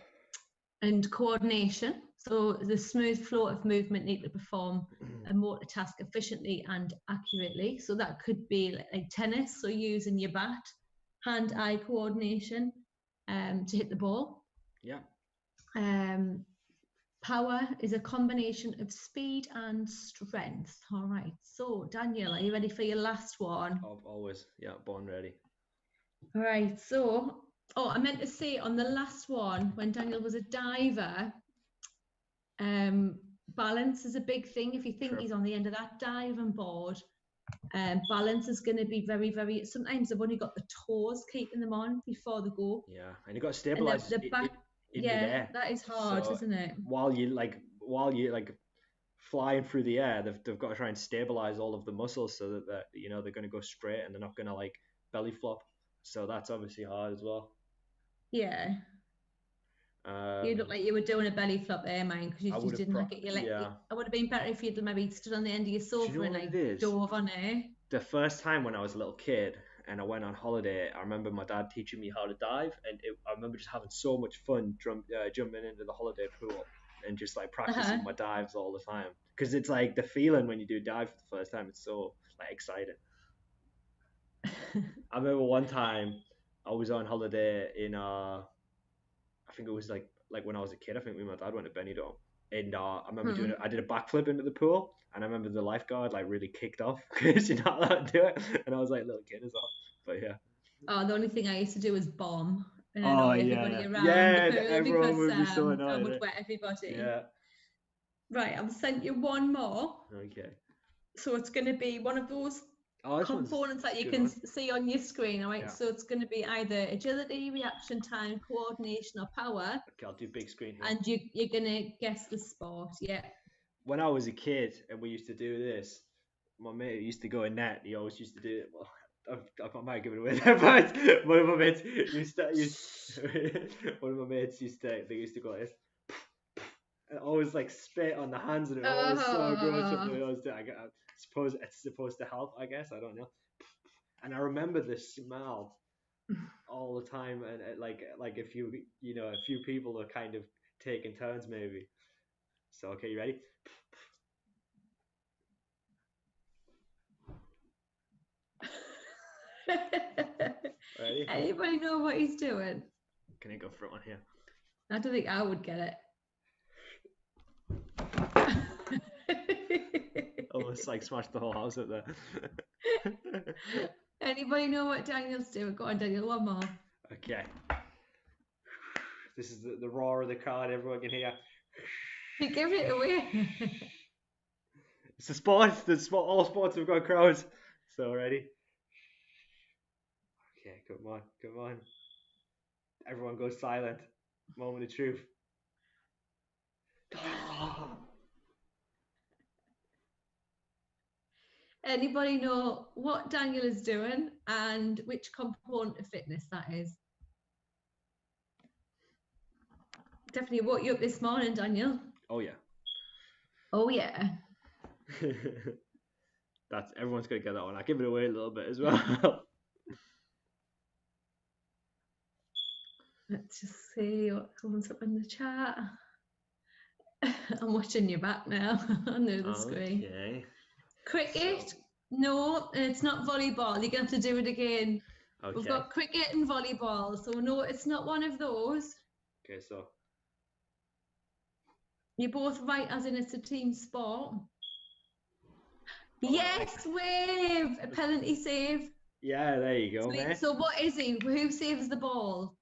coordination. So the smooth flow of movement need to perform a motor task efficiently and accurately. So that could be like tennis, so using your bat, hand-eye coordination to hit the ball. Yeah. Power is a combination of speed and strength. All right. So Daniel, are you ready for your last one? Always. Yeah, born ready. All right. So, I meant to say on the last one, when Daniel was a diver, balance is a big thing. If you think he's on the end of that diving board, balance is going to be very, very. Sometimes they've only got the toes keeping them on before they go. Yeah, and you've got to stabilize the back. in Yeah, midair. that is hard, isn't it? While you flying through the air, they've got to try and stabilize all of the muscles so that they're going to go straight and they're not going to like belly flop. So that's obviously hard as well. Yeah. You look like you were doing a belly flop there, man, because you just didn't get your leg. Yeah. It would have been better if you'd maybe stood on the end of your sofa and like dove on it. The first time when I was a little kid and I went on holiday, I remember my dad teaching me how to dive, and I remember just having so much fun jumping into the holiday pool and just like practicing my dives all the time. Because it's like the feeling when you do dive for the first time, it's so like exciting. I remember one time I was on holiday in I think it was like when I was a kid. I think me and my dad went to Benidorm, and I remember I did a backflip into the pool, and I remember the lifeguard like really kicked off because you're not allowed to do it, and I was like a little kid as well. But yeah. Oh, the only thing I used to do was bomb and annoy everybody around the pool everyone because would be so annoyed. I would wet everybody. Yeah. Right, I've sent you one more. Okay. So it's going to be one of those components that you can see on your screen, all right? Yeah. So it's going to be either agility, reaction time, coordination, or power. Okay, I'll do big screen here. And you're going to guess the sport, yeah. When I was a kid and we used to do this, my mate used to go in net. He always used to do it. Well, I might give it away there, but one of my mates used to they used to go like this. And always like spit on the hands, and it was so gross. I suppose it's supposed to help, I guess. I don't know. And I remember the smell all the time, and like a few people are kind of taking turns maybe. So okay, you ready? Ready? Anybody know what he's doing? Can I go for one here? I don't think I would get it. Almost like smashed the whole house up there. Anybody know what Daniel's doing? Go on, Daniel, one more. Okay. This is the roar of the crowd. Everyone can hear. You give it away. It's a sport. All sports have got crowds. So ready? Okay, come on. Everyone goes silent. Moment of truth. Anybody know what Daniel is doing and which component of fitness that is? Definitely woke you up this morning, Daniel. Oh yeah. Oh yeah. Everyone's gonna get that one. I'll give it away a little bit as well. Let's just see what comes up in the chat. I'm watching you back now under the screen. Okay. Cricket? No, it's not volleyball. You're going to have to do it again. Okay. We've got cricket and volleyball. So no, it's not one of those. Okay, so. You're both right, as in it's a team sport. Yes, wave! A penalty save. Yeah, there you go, man. So what is he? Who saves the ball?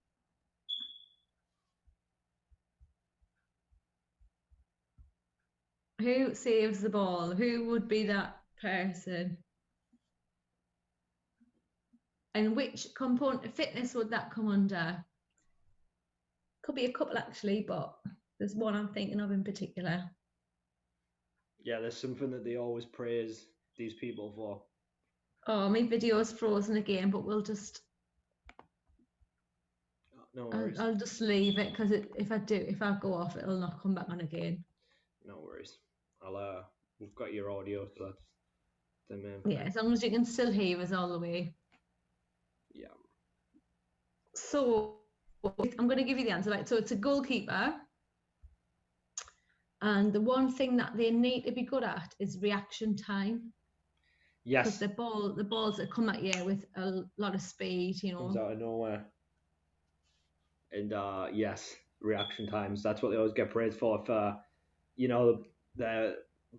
Who saves the ball? Who would be that person? And which component of fitness would that come under? Could be a couple actually, but there's one I'm thinking of in particular. Yeah, there's something that they always praise these people for. Oh, my video's frozen again, but we'll just... No worries. I'll just leave it, because if I go off, it'll not come back on again. No worries. We've got your audio, so that's the main point. Yeah, as long as you can still hear us all the way. Yeah. So I'm going to give you the answer. Right, so it's a goalkeeper, and the one thing that they need to be good at is reaction time. Yes. Because the balls that come at you with a lot of speed, comes out of nowhere. And yes, reaction times. That's what they always get praised for. If the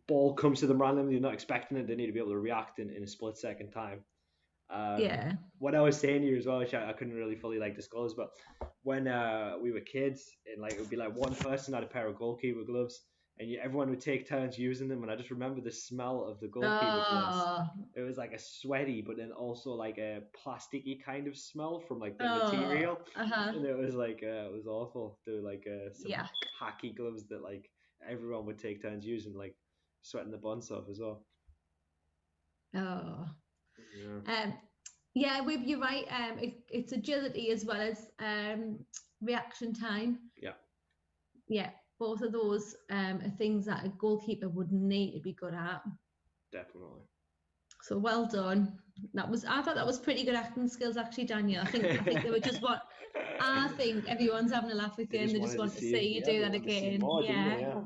ball comes to them randomly, they're not expecting it, they need to be able to react in a split second time. Yeah. What I was saying here as well, which I couldn't really fully disclose, but when we were kids, and it would be like one person had a pair of goalkeeper gloves, and everyone would take turns using them, and I just remember the smell of the goalkeeper gloves. It was like a sweaty, but then also like a plasticky kind of smell from like the material, and it was like it was awful. There were like some hacky gloves that like everyone would take turns using, like sweating the buns off as well. Oh. Yeah. You're right. It's agility as well as reaction time. Yeah. Yeah, both of those are things that a goalkeeper would need to be good at. Definitely. So well done. I thought that was pretty good acting skills, actually, Daniel. I think they were just what I think everyone's having a laugh with you, and they just want to see you do that again. More, yeah.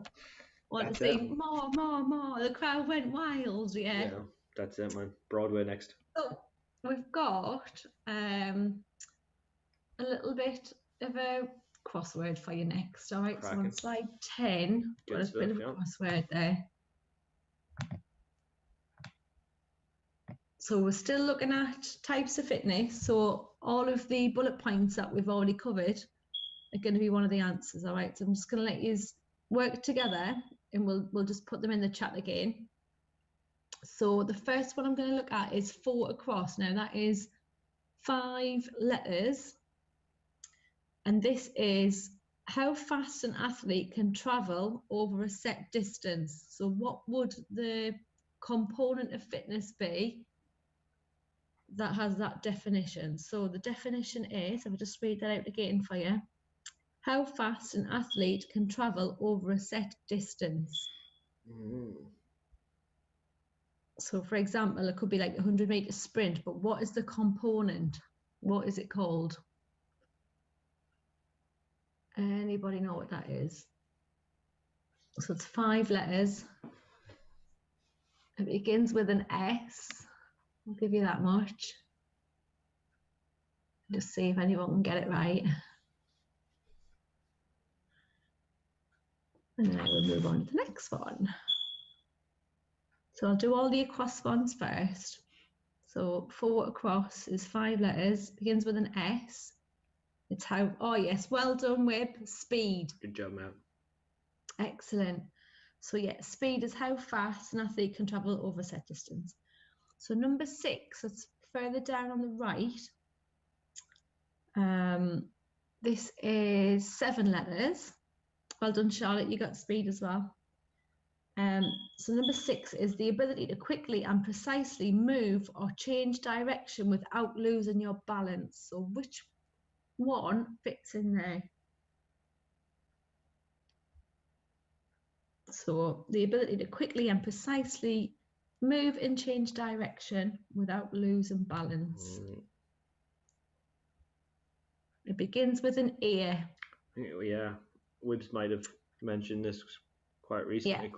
Want That's to see more. The crowd went wild. Yeah. That's it, man. Broadway next. So we've got a little bit of a crossword for you next. All right. Cracking. So on slide 10, got a bit of a crossword there. So we're still looking at types of fitness. So all of the bullet points that we've already covered are going to be one of the answers. All right. So I'm just going to let you work together, and we'll just put them in the chat again. So the first one I'm going to look at is 4 across. Now that is 5 letters, and this is how fast an athlete can travel over a set distance. So what would the component of fitness be that has that definition? So the definition is, I'll just read that out again for you, how fast an athlete can travel over a set distance. So for example, it could be like a 100-meter sprint, but what is the component? What is it called? Anybody know what that is? So it's 5 letters. It begins with an S. I'll give you that much. Just see if anyone can get it right. And then I will move on to the next one. So I'll do all the across ones first. So 4 across is 5 letters, begins with an S. It's how, oh yes, well done, Wib. Speed. Good job, Matt. Excellent. So yeah, speed is how fast an athlete can travel over a set distance. So number 6, it's further down on the right. This is 7 letters. Well done, Charlotte, you got speed as well. So number 6 is the ability to quickly and precisely move or change direction without losing your balance. So which one fits in there? So the ability to quickly and precisely move and change direction without losing balance. It begins with an ear. Yeah, Wibbs might have mentioned this quite recently.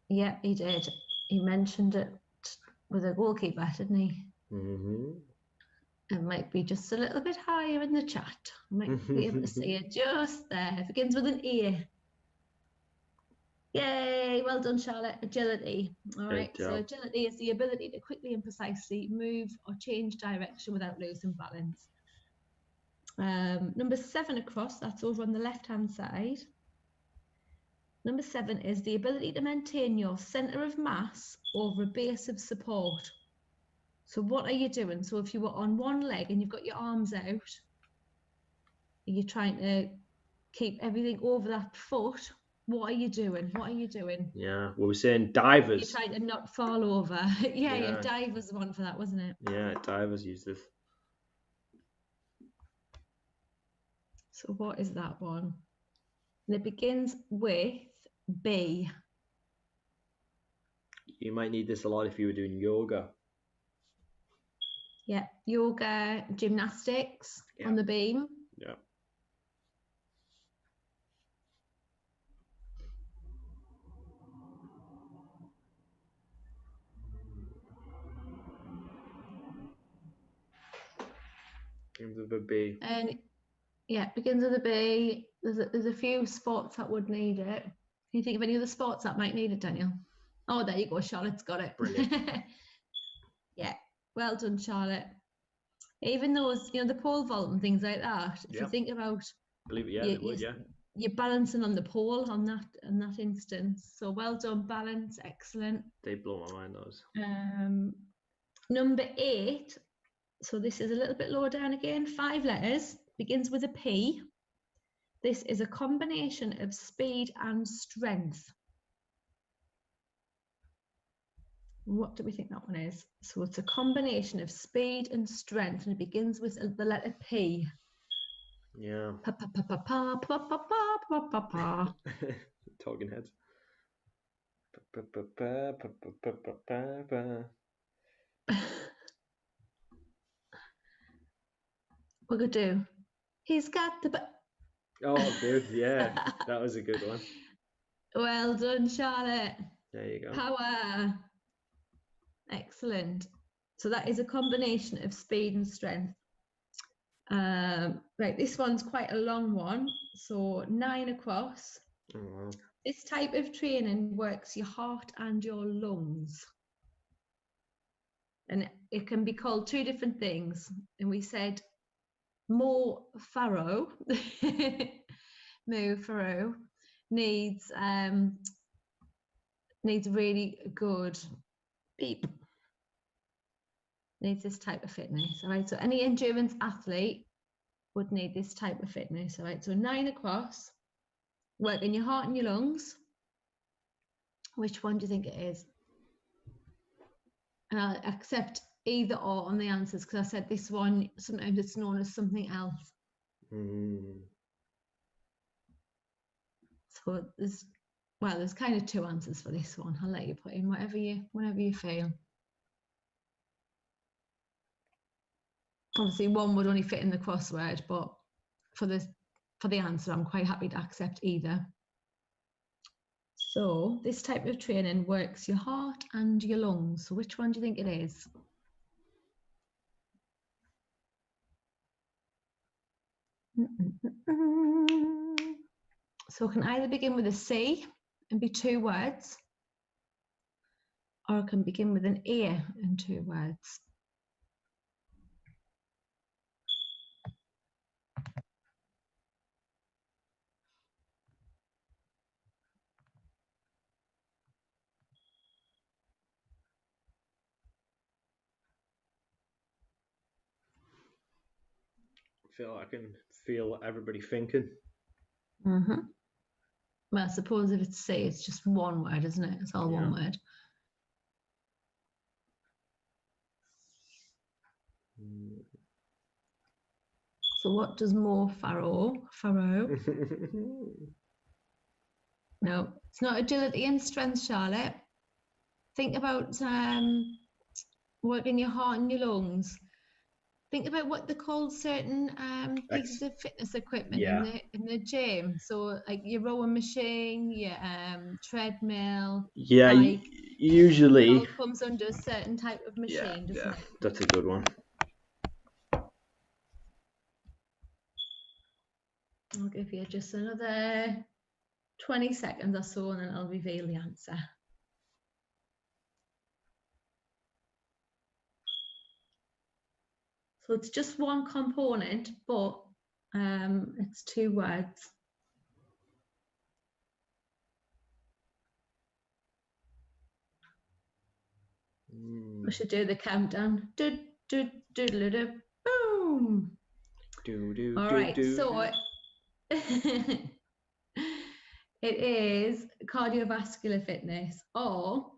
Yeah, he did. He mentioned it with a goalkeeper, didn't he? It might be just a little bit higher in the chat. I might be able to see it just there. It begins with an ear. Yay, well done, Charlotte. Agility. All right, so agility is the ability to quickly and precisely move or change direction without losing balance. Number 7 across, that's over on the left-hand side. Number 7 is the ability to maintain your centre of mass over a base of support. So what are you doing? So if you were on one leg and you've got your arms out, you're trying to keep everything over that foot. What are you doing? Yeah, we were saying divers. You're trying to not fall over. yeah, divers one for that, wasn't it? Yeah, divers use this. So what is that one? And it begins with B. You might need this a lot if you were doing yoga. Yeah, yoga, gymnastics on the beam. Yeah. Begins with a B. And yeah, begins with a B. There's a few sports that would need it. Can you think of any other sports that might need it, Daniel? Oh, there you go. Charlotte's got it. Brilliant. Yeah, well done, Charlotte. Even those, the pole vault and things like that. If you think about, you're balancing on the pole on that instance. So well done, balance, excellent. They blow my mind, those. Number 8. So this is a little bit lower down again. 5 letters, begins with a P. This is a combination of speed and strength. What do we think that one is? So it's a combination of speed and strength, and it begins with the letter P. Yeah. Talking heads. We're gonna do. He's got the. Oh, good. Yeah, that was a good one. Well done, Charlotte. There you go. Power. Excellent. So that is a combination of speed and strength. Right, this one's quite a long one. So 9 across. Oh, wow. This type of training works your heart and your lungs. And it can be called 2 different things. And we said Mo Farrow needs really good beep. Needs this type of fitness. All right. So any endurance athlete would need this type of fitness. All right. So 9 across, working your heart and your lungs. Which one do you think it is? And I'll accept either or on the answers because I said this one, sometimes it's known as something else. So there's kind of 2 answers for this one. I'll let you put in whatever you feel. Obviously, one would only fit in the crossword, but for the answer, I'm quite happy to accept either. So this type of training works your heart and your lungs. So which one do you think it is? So it can either begin with a C and be 2 words, or it can begin with an A and 2 words. I can feel everybody thinking. Well, I suppose if it's C, it's just 1 word, isn't it? It's all 1 word. So what does Mo Farrow? No, it's not agility and strength, Charlotte. Think about working your heart and your lungs. Think about what they call certain pieces of fitness equipment in the gym. So like your rowing machine, your treadmill. Yeah, bike, usually it all comes under a certain type of machine, doesn't it? That's a good one. I'll give you just another 20 seconds or so, and then I'll reveal the answer. So it's just 1 component, but it's 2 words. We should do the countdown. Do, do, do, do, do, boom. All right, so it is cardiovascular fitness or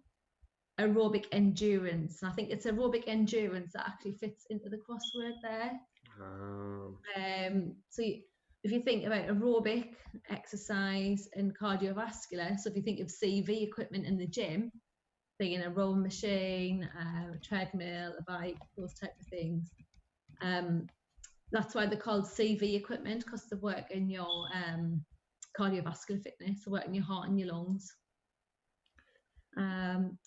aerobic endurance. I think it's aerobic endurance that actually fits into the crossword there. So if you think about aerobic exercise and cardiovascular, so if you think of CV equipment in the gym, thinking a rowing machine, a treadmill, a bike, those type of things. That's why they're called CV equipment, because they work in your cardiovascular fitness, they work in your heart and your lungs.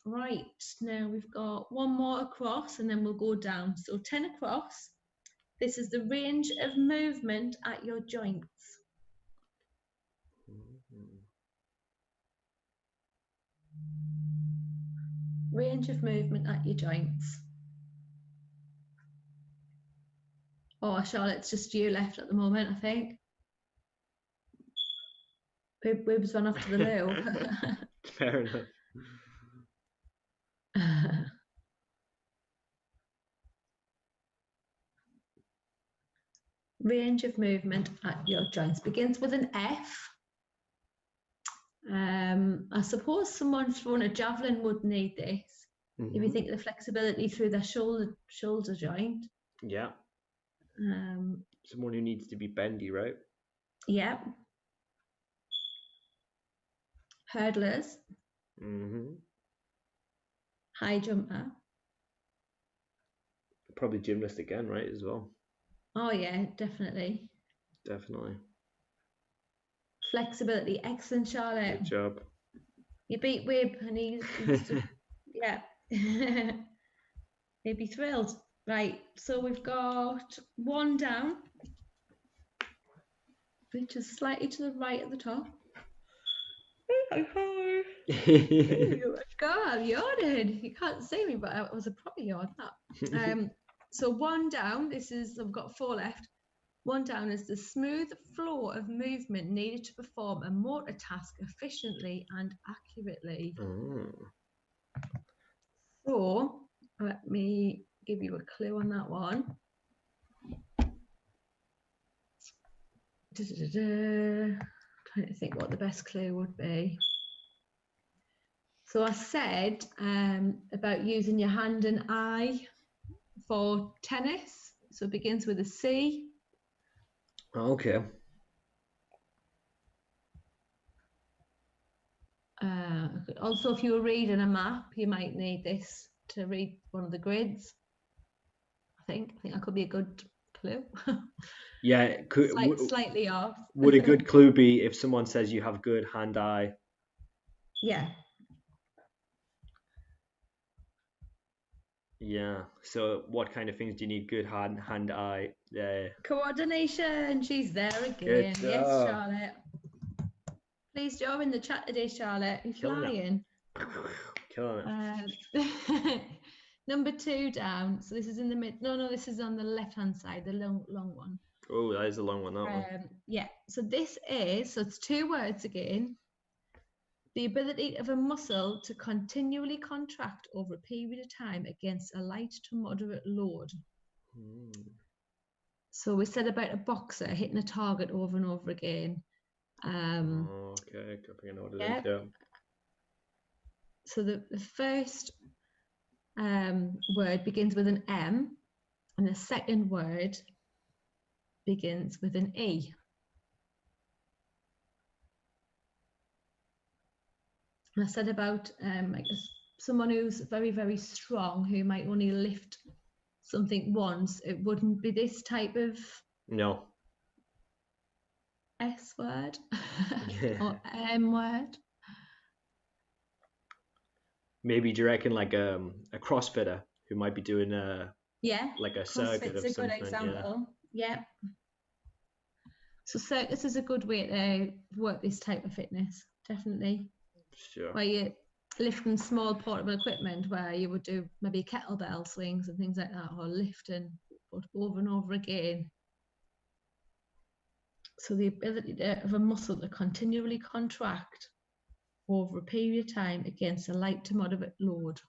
Right, now we've got 1 more across and then we'll go down. So 10 across. This is the range of movement at your joints. Range of movement at your joints. Oh, Charlotte, it's just you left at the moment, I think. Boobs went off to the loo. Fair enough. Range of movement at your joints begins with an F. I suppose someone throwing a javelin would need this. If you think of the flexibility through their shoulder joint. Yeah. Someone who needs to be bendy, right? Yeah. Hurdlers. High jumper. Probably gymnast again, right, as well. Oh yeah, definitely. Flexibility. Excellent, Charlotte. Good job. You beat Wib, and he must have, yeah. He'd be thrilled. Right, so we've got one down, which is slightly to the right at the top. Oh God, I'm yawning. You can't see me, but I was a proper yawn. That. So one down. I've got 4 left. One down is the smooth flow of movement needed to perform a motor task efficiently and accurately. So let me give you a clue on that one. Trying to think what the best clue would be. So I said about using your hand and eye for tennis. So it begins with a C. Okay. Also, if you were reading a map, you might need this to read one of the grids. I think that could be a good clue. Yeah, slightly off. Would a good clue be if someone says you have good hand-eye? Yeah. Yeah. So what kind of things do you need good hand-eye? Coordination. She's there again. Good job. Yes, Charlotte. Please join in the chat today, Charlotte. You're flying. Killing it. Number 2 down. So this is in the mid. No, this is on the left-hand side, the long one. Oh, that is a long one, that one. Yeah. So it's 2 words again. The ability of a muscle to continually contract over a period of time against a light to moderate load. So we said about a boxer hitting a target over and over again. Okay, I think I know what it is. Yeah. So the first word begins with an M, and the second word begins with an E. And I said about someone who's very, very strong, who might only lift something once. It wouldn't be this type of S word or M word. Maybe do you reckon like a CrossFitter who might be doing like a circuit of something? CrossFit's a good example. Yeah. So circuits is a good way to work this type of fitness, definitely. Sure. Where you're lifting small portable equipment, where you would do maybe kettlebell swings and things like that, or lifting over and over again. So the ability of a muscle to continually contract over a period of time against a light to moderate load.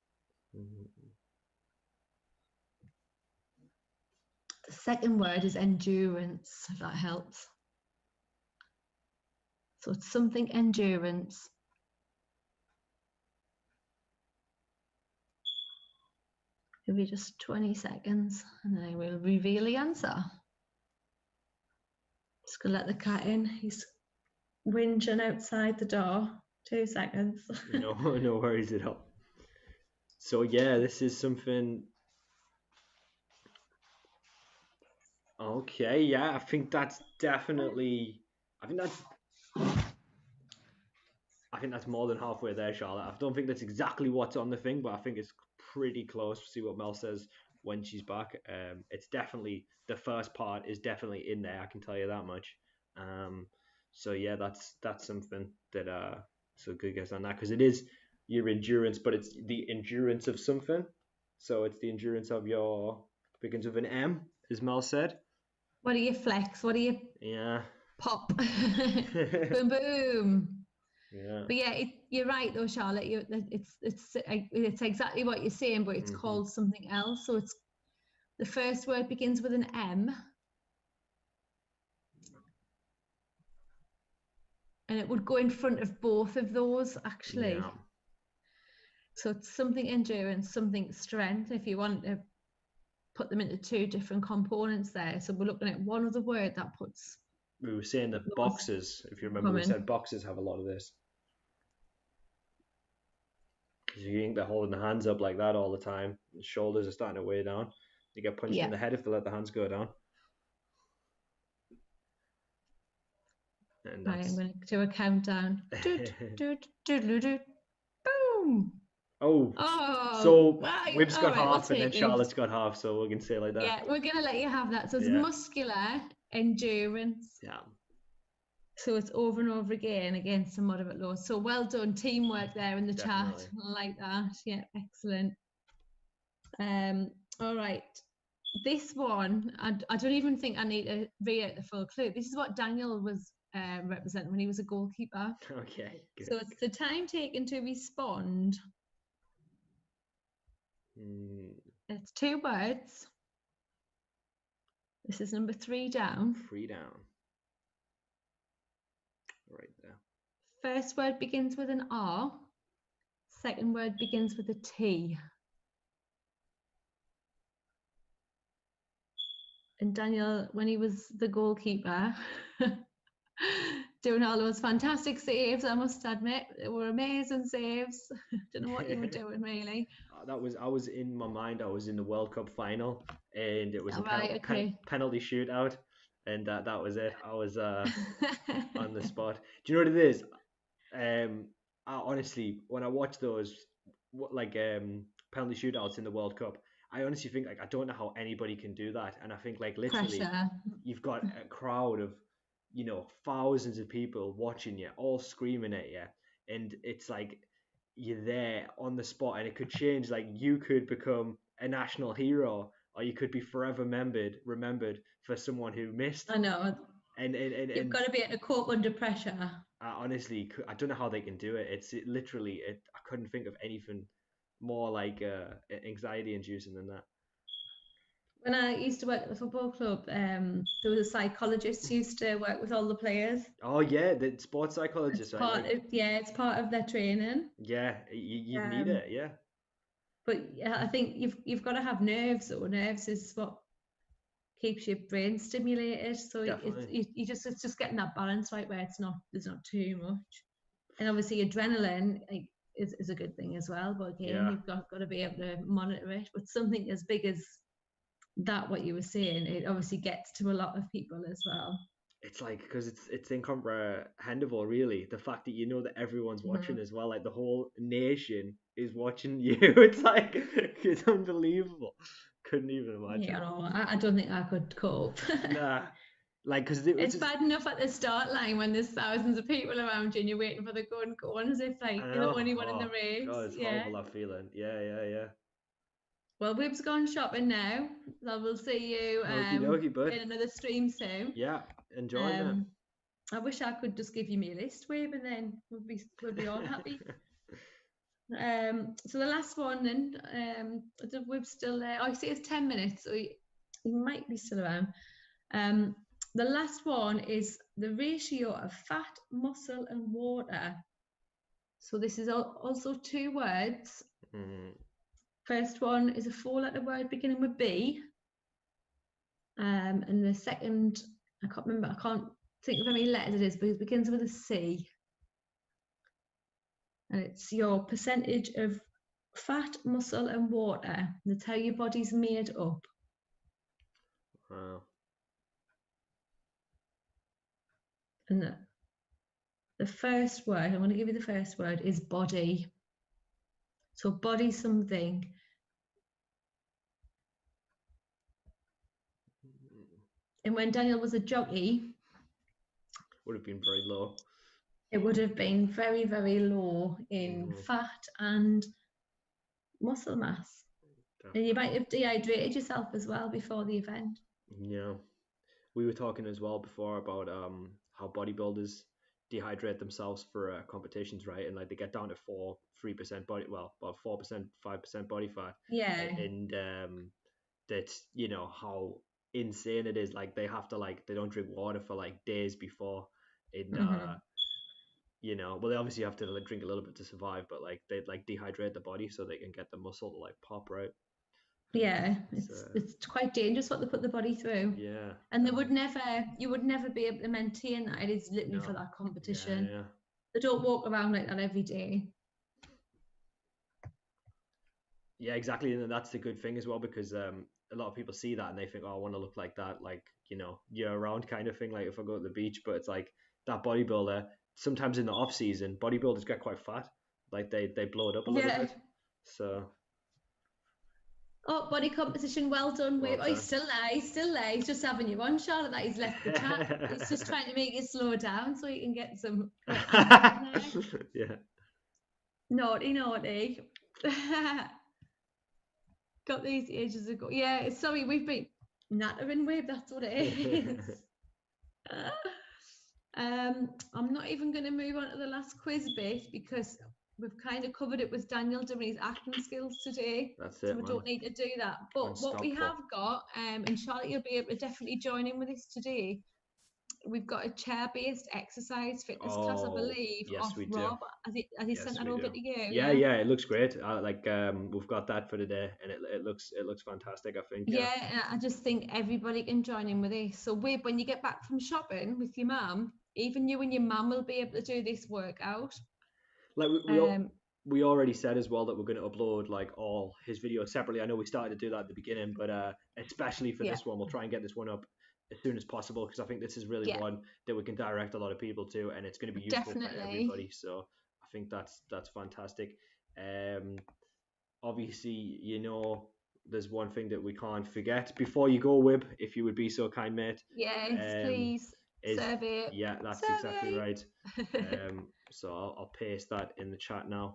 The second word is endurance, if that helps. So it's something endurance. Give me just 20 seconds and then I will reveal the answer. Just gonna let the cat in. He's whinging outside the door. 2 seconds. No worries at all. So yeah, this is something. Okay, yeah, I think that's definitely. I think that's more than halfway there, Charlotte. I don't think that's exactly what's on the thing, but I think it's pretty close. See what Mel says when she's back. It's definitely, the first part is definitely in there. I can tell you that much. So yeah, that's something that so good guess on that, because it is your endurance, but it's the endurance of something. So it's the endurance of your, begins with an M, as Mel said. What do you flex? What do you pop? Boom boom. Yeah. But yeah, you're right though, Charlotte. It's exactly what you're saying, but it's called something else. So it's the first word begins with an M, and it would go in front of both of those actually. Yeah. So it's something endurance, something strength. If you want to put them into two different components there. So we're looking at one other word that puts. We were saying that boxes, if you remember, we said boxes have a lot of this. Because you think they're holding the hands up like that all the time. The shoulders are starting to weigh down. You get punched in the head if they let the hands go down. And right, I'm going to do a countdown. Boom! So right. Wib's got half we'll and then Charlotte's got half, so we can say like that. Yeah, we're going to let you have that. So it's muscular endurance. Yeah. So it's over and over again against a moderate load. So well done, teamwork there in the chat. I like that. Yeah, excellent. All right. This one, I don't even think I need to read out the full clue. This is what Daniel was representing when he was a goalkeeper. Okay. Good. So it's the time taken to respond. It's two words. This is number 3 down. 3 down. Right there. First word begins with an R. Second word begins with a T. And Daniel, when he was the goalkeeper, doing all those fantastic saves, I must admit, they were amazing saves. Don't know what you were doing, really. I was in my mind. I was in the World Cup final, and it was penalty shootout, and that was it. I was on the spot. Do you know what it is? I honestly, when I watch those penalty shootouts in the World Cup, I honestly think I don't know how anybody can do that. And I think literally you've got a crowd of thousands of people watching you, all screaming at you, and it's like you're there on the spot, and it could change. Like you could become a national hero, or you could be forever remembered for someone who missed. I know. And you've got to be able to cope under pressure. Honestly, I don't know how they can do it. I couldn't think of anything more anxiety inducing than that. When I used to work at the football club, there was a psychologist who used to work with all the players. Oh yeah, the sports psychologist, right? It's part of their training. Yeah, you need it, yeah. But I think you've got to have nerves, or nerves is what keeps your brain stimulated. So it's just getting that balance right where there's not too much. And obviously adrenaline is a good thing as well. But again, you've got to be able to monitor it. But something as big as that, what you were saying, it obviously gets to a lot of people as well. It's because it's incomprehensible, really. The fact that that everyone's watching as well, like the whole nation is watching you. It's unbelievable. Couldn't even imagine. Yeah, no, I don't think I could cope. Nah, because it's bad enough at the start line when there's thousands of people around you and you're waiting for the gun to go on as if you're the only one in the race. God, it's horrible, that feeling. Yeah. Well, Wib's gone shopping now, so we'll see you in another stream soon. Yeah, enjoy them. I wish I could just give you my list, Wib, and then we'll be all happy. So the last one then, Wib's still there. I see it's 10 minutes, so he might be still around. The last one is the ratio of fat, muscle, and water. So this is also 2 words. First one is a 4-letter word beginning with B. And the second, I can't think of how many letters it is, but it begins with a C. And it's your percentage of fat, muscle, and water. That's how your body's made up. Wow. And the first word, I'm going to give you the first word, is body. So body something. And when Daniel was a jockey, would have been very low. It would have been very, very low in fat and muscle mass. Definitely. And you might have dehydrated yourself as well before the event. Yeah. We were talking as well before about how bodybuilders dehydrate themselves for competitions, right? And they get down to 3% body, well, about 4%, 5% body fat. Yeah. And that's how insane it is. They have to they don't drink water for days before. And well, they obviously have to drink a little bit to survive, but they dehydrate the body so they can get the muscle to pop, right? Yeah, it's quite dangerous what they put the body through. Yeah. And you would never be able to maintain that. It is literally for that competition. Yeah. They don't walk around like that every day. Yeah, exactly. And that's the good thing as well, because a lot of people see that and they think, oh, I want to look like that, like, you know, year round kind of thing, like if I go to the beach. But it's like that bodybuilder, sometimes in the off season, bodybuilders get quite fat, like they blow it up a little bit. So body composition, well done, Wave. Oh, he's still there. He's just having you on, Charlotte, that he's left the chat. He's just trying to make you slow down so he can get some yeah. Naughty. Got these ages ago. Yeah, sorry, we've been nattering, Wave, that's what it is. I'm not even going to move on to the last quiz bit because we've kind of covered it with Daniel doing his acting skills today. That's it, so we don't need to do that. But what we have got, and Charlotte, you'll be able to definitely join in with us today. We've got a chair-based exercise fitness class, I believe, off Rob. Has he sent that over to you? Yeah, it looks great. We've got that for today, and it looks fantastic, I think. Yeah, and I just think everybody can join in with this. So when you get back from shopping with your mum, even you and your mum will be able to do this workout. Like we already said as well that we're going to upload like all his videos separately. I know we started to do that at the beginning, but especially for this one, we'll try and get this one up as soon as possible, because I think this is really one that we can direct a lot of people to, and it's going to be useful for everybody. So I think that's fantastic. Obviously, you know, there's one thing that we can't forget before you go, Wib, if you would be so kind, mate. Yes, please. Survey. Yeah, that's exactly right. So I'll paste that in the chat now,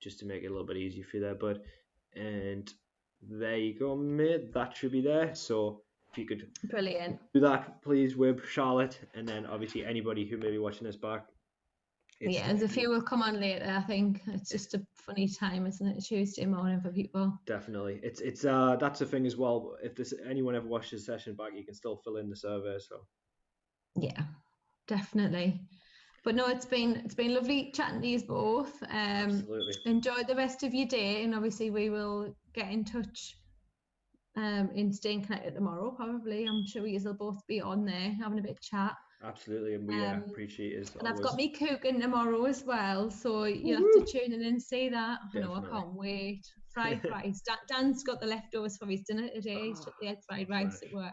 just to make it a little bit easier for you there, bud. And there you go, mate. That should be there. So if you could do that, please, Wib, Charlotte, and then obviously anybody who may be watching this back. There's a few will come on later. I think it's just a funny time, isn't it? Tuesday morning for people. Definitely, it's that's the thing as well. If anyone ever watches the session back, you can still fill in the survey. So yeah, definitely. But no, it's been lovely chatting to you both. Absolutely. Enjoy the rest of your day, and obviously we will get in touch. In staying connected tomorrow, probably. I'm sure we will both be on there having a bit of chat. Absolutely, and we appreciate it. And I've got me cooking tomorrow as well, so you'll have to tune in and see that. I can't wait. Fried rice. Dan's got the leftovers for his dinner today. He's took the egg fried rice at work.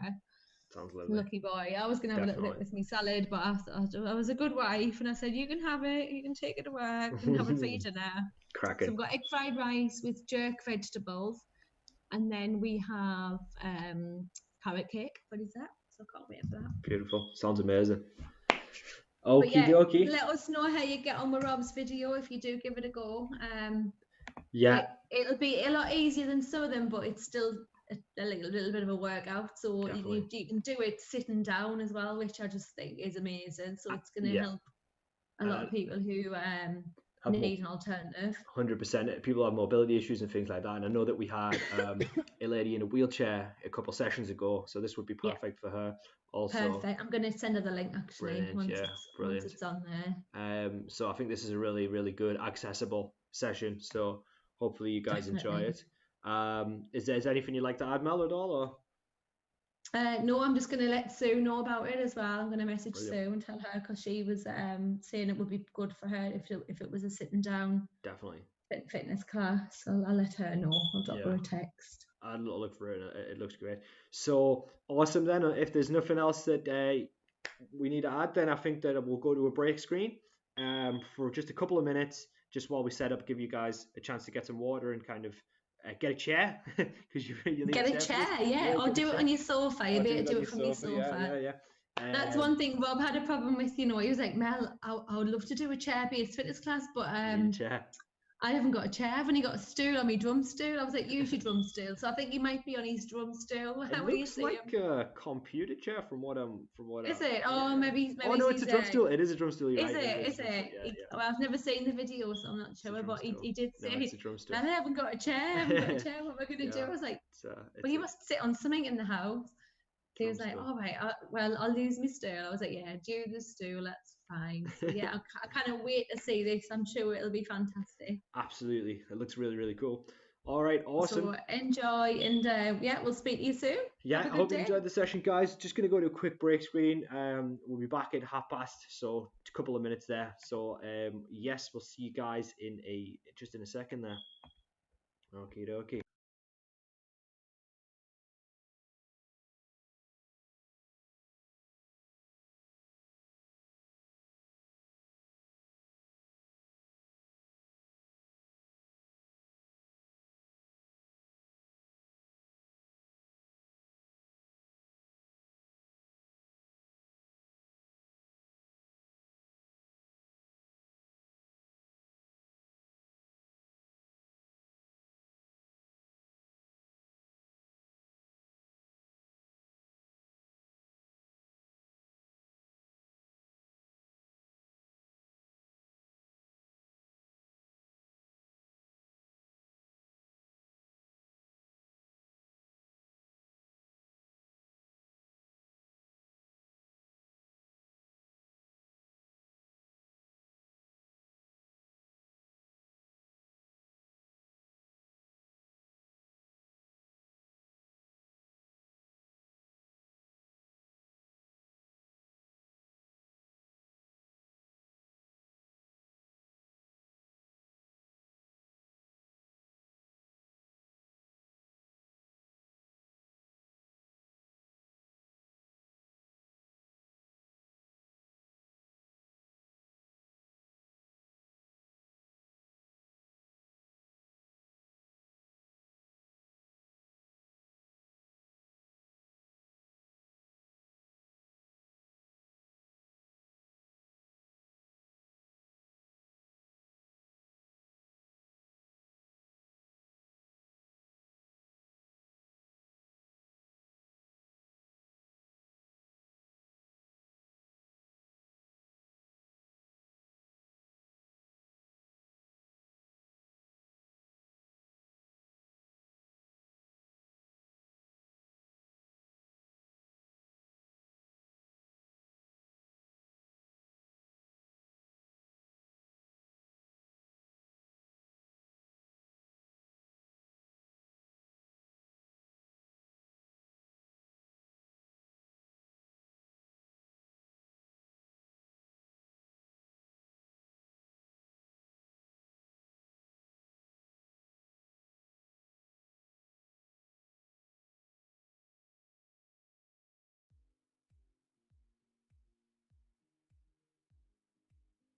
Sounds lovely. Lucky boy. I was going to have a little bit with me salad, but I was a good wife, and I said, you can have it. You can take it to work. You can have it for your dinner. Cracking. So I've got egg fried rice with jerk vegetables. And then we have carrot cake for dessert. So I can't wait for that. Beautiful. Sounds amazing. Okie dokie. Let us know how you get on with Rob's video if you do give it a go. It'll be a lot easier than some of them, but it's still a little bit of a workout. So you can do it sitting down as well, which I just think is amazing. So it's going to help a lot of people who need an alternative. 100%. People have mobility issues and things like that, and I know that we had a lady in a wheelchair a couple sessions ago, so this would be perfect for her also. Perfect. I'm going to send her the link actually once it's on there. So I think this is a really, really good accessible session, so hopefully you guys enjoy it. Is there anything you'd like to add, Mel, at all, or? No, I'm just going to let Sue know about it as well. I'm going to message Sue and tell her, because she was saying it would be good for her if it was a sitting down fitness class. So I'll let her know. I'll drop her a text. I'll look for it. It looks great. So awesome then. If there's nothing else that we need to add, then I think that we'll go to a break screen for just a couple of minutes, just while we set up, give you guys a chance to get some water and kind of get a chair, because you need a chair, or do it on your sofa. You'll be able to do it from your sofa. Yeah. That's one thing Rob had a problem with. He was like, Mel, I would love to do a chair-based fitness class, but I haven't got a chair. I've only got a stool on my drum stool. I was like, use your drum stool. So I think he might be on his drum stool. It looks like a computer chair from what Is it? Oh, maybe. Oh no, it's a drum stool. It is a drum stool. Is it? Well, I've never seen the video, so I'm not sure. But he did say, it's a drum stool. I haven't got a chair. What am I going to do? I was like, well, you must sit on something in the house. He was like, all right, I'll lose my stool. I was like, yeah, do the stool. That's fine. So yeah, I kind of wait to see this. I'm sure it'll be fantastic. Absolutely. It looks really, really cool. All right, awesome. So enjoy, and yeah, we'll speak to you soon. Yeah, Have a I good hope you day. enjoyed the session, guys. Just going to go to a quick break screen. We'll be back at past, so a couple of minutes there. So yes, we'll see you guys in a second there. Okie dokie.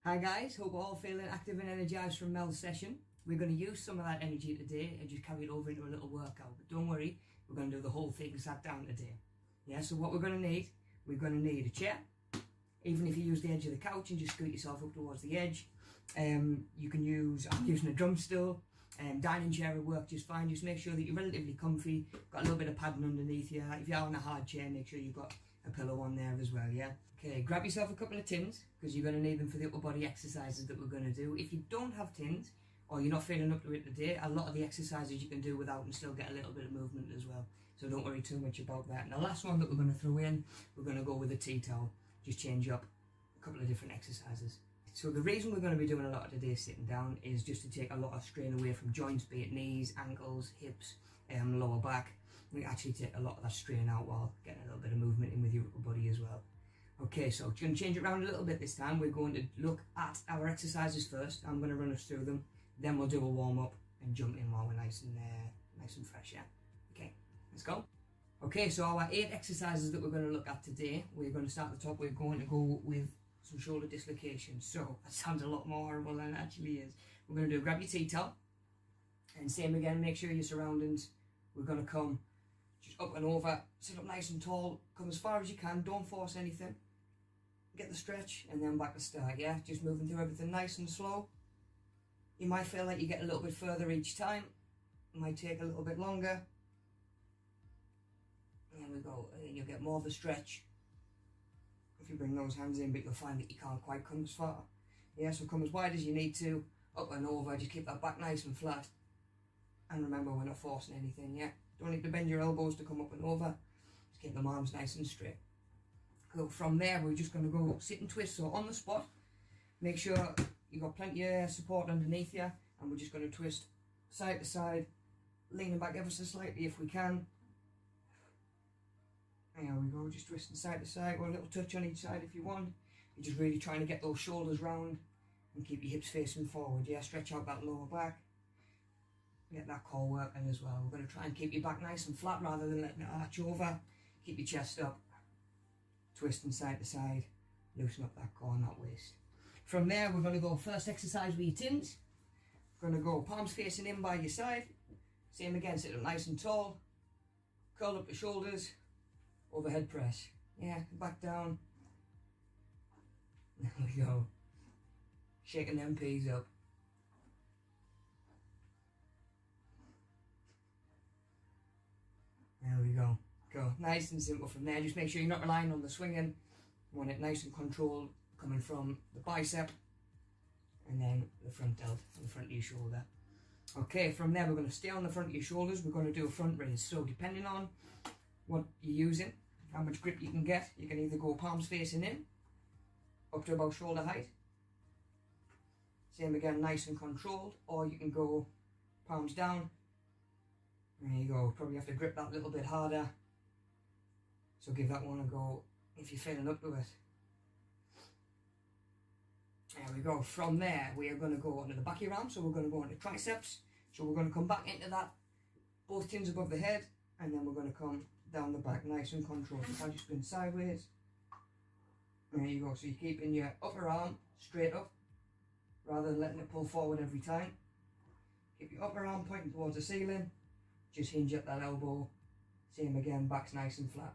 Hi guys, hope we're all feeling active and energized from Mel's session. We're going to use some of that energy today and just carry it over into a little workout. But don't worry, we're going to do the whole thing sat down today. Yeah, so what we're going to need a chair. Even if you use the edge of the couch and just scoot yourself up towards the edge. I'm using a drum stool. Dining chair will work just fine. Just make sure that you're relatively comfy, got a little bit of padding underneath you. If you're on a hard chair, make sure you've got a pillow on there as well, yeah? Okay, grab yourself a couple of tins, because you're going to need them for the upper body exercises that we're going to do. If you don't have tins, or you're not feeling up to it today, a lot of the exercises you can do without and still get a little bit of movement as well. So don't worry too much about that. And the last one that we're going to throw in, we're going to go with a tea towel. Just change up a couple of different exercises. So the reason we're going to be doing a lot of today sitting down is just to take a lot of strain away from joints, be it knees, ankles, hips, lower back. We actually take a lot of that strain out while getting a little bit of movement in with your upper body as well. Okay, so we're going to change it around a little bit this time. We're going to look at our exercises first. I'm going to run us through them. Then we'll do a warm up and jump in while we're nice and fresh, yeah? Okay, let's go. Okay, so our 8 exercises that we're going to look at today, we're going to start at the top. We're going to go with some shoulder dislocations. So that sounds a lot more horrible than it actually is. We're going to do grab your tea towel. And same again, make sure your surroundings. We're going to come just up and over, sit up nice and tall, come as far as you can, don't force anything. Get the stretch and then back to start, yeah? Just moving through everything nice and slow. You might feel like you get a little bit further each time. It might take a little bit longer. There we go, and then you'll get more of a stretch if you bring those hands in, but you'll find that you can't quite come as far. Yeah, so come as wide as you need to, up and over, just keep that back nice and flat. And remember, we're not forcing anything, yeah? Don't need to bend your elbows to come up and over. Just keep them arms nice and straight. So from there, we're just going to go sit and twist. So on the spot, make sure you've got plenty of support underneath you, and we're just going to twist side to side leaning back ever so slightly if we can. There we go, just twisting side to side, or a little touch on each side if you want. You're just really trying to get those shoulders round and keep your hips facing forward. Yeah, stretch out that lower back. Get that core working as well. We're going to try and keep your back nice and flat rather than letting it arch over. Keep your chest up. Twisting side to side. Loosen up that core and that waist. From there, we're going to go first exercise with your tins. We're going to go palms facing in by your side. Same again, sit up nice and tall. Curl up the shoulders. Overhead press. Yeah, back down. There we go. Shaking them peas up. There we go. Go. Nice and simple from there. Just make sure you're not relying on the swinging. You want it nice and controlled, coming from the bicep and then the front delt on the front of your shoulder. Okay, from there we're going to stay on the front of your shoulders. We're going to do a front raise. So depending on what you're using, how much grip you can get, you can either go palms facing in, up to about shoulder height. Same again, nice and controlled, or you can go palms down. There you go. Probably have to grip that a little bit harder. So give that one a go if you're feeling up to it. There we go. From there, we are going to go onto the back of your arm. So we're going to go onto triceps. So we're going to come back into that, both chins above the head, and then we're going to come down the back, nice and controlled. So I'll just spin sideways. There you go. So you're keeping your upper arm straight up, rather than letting it pull forward every time. Keep your upper arm pointing towards the ceiling. Just hinge at that elbow. Same again, back's nice and flat.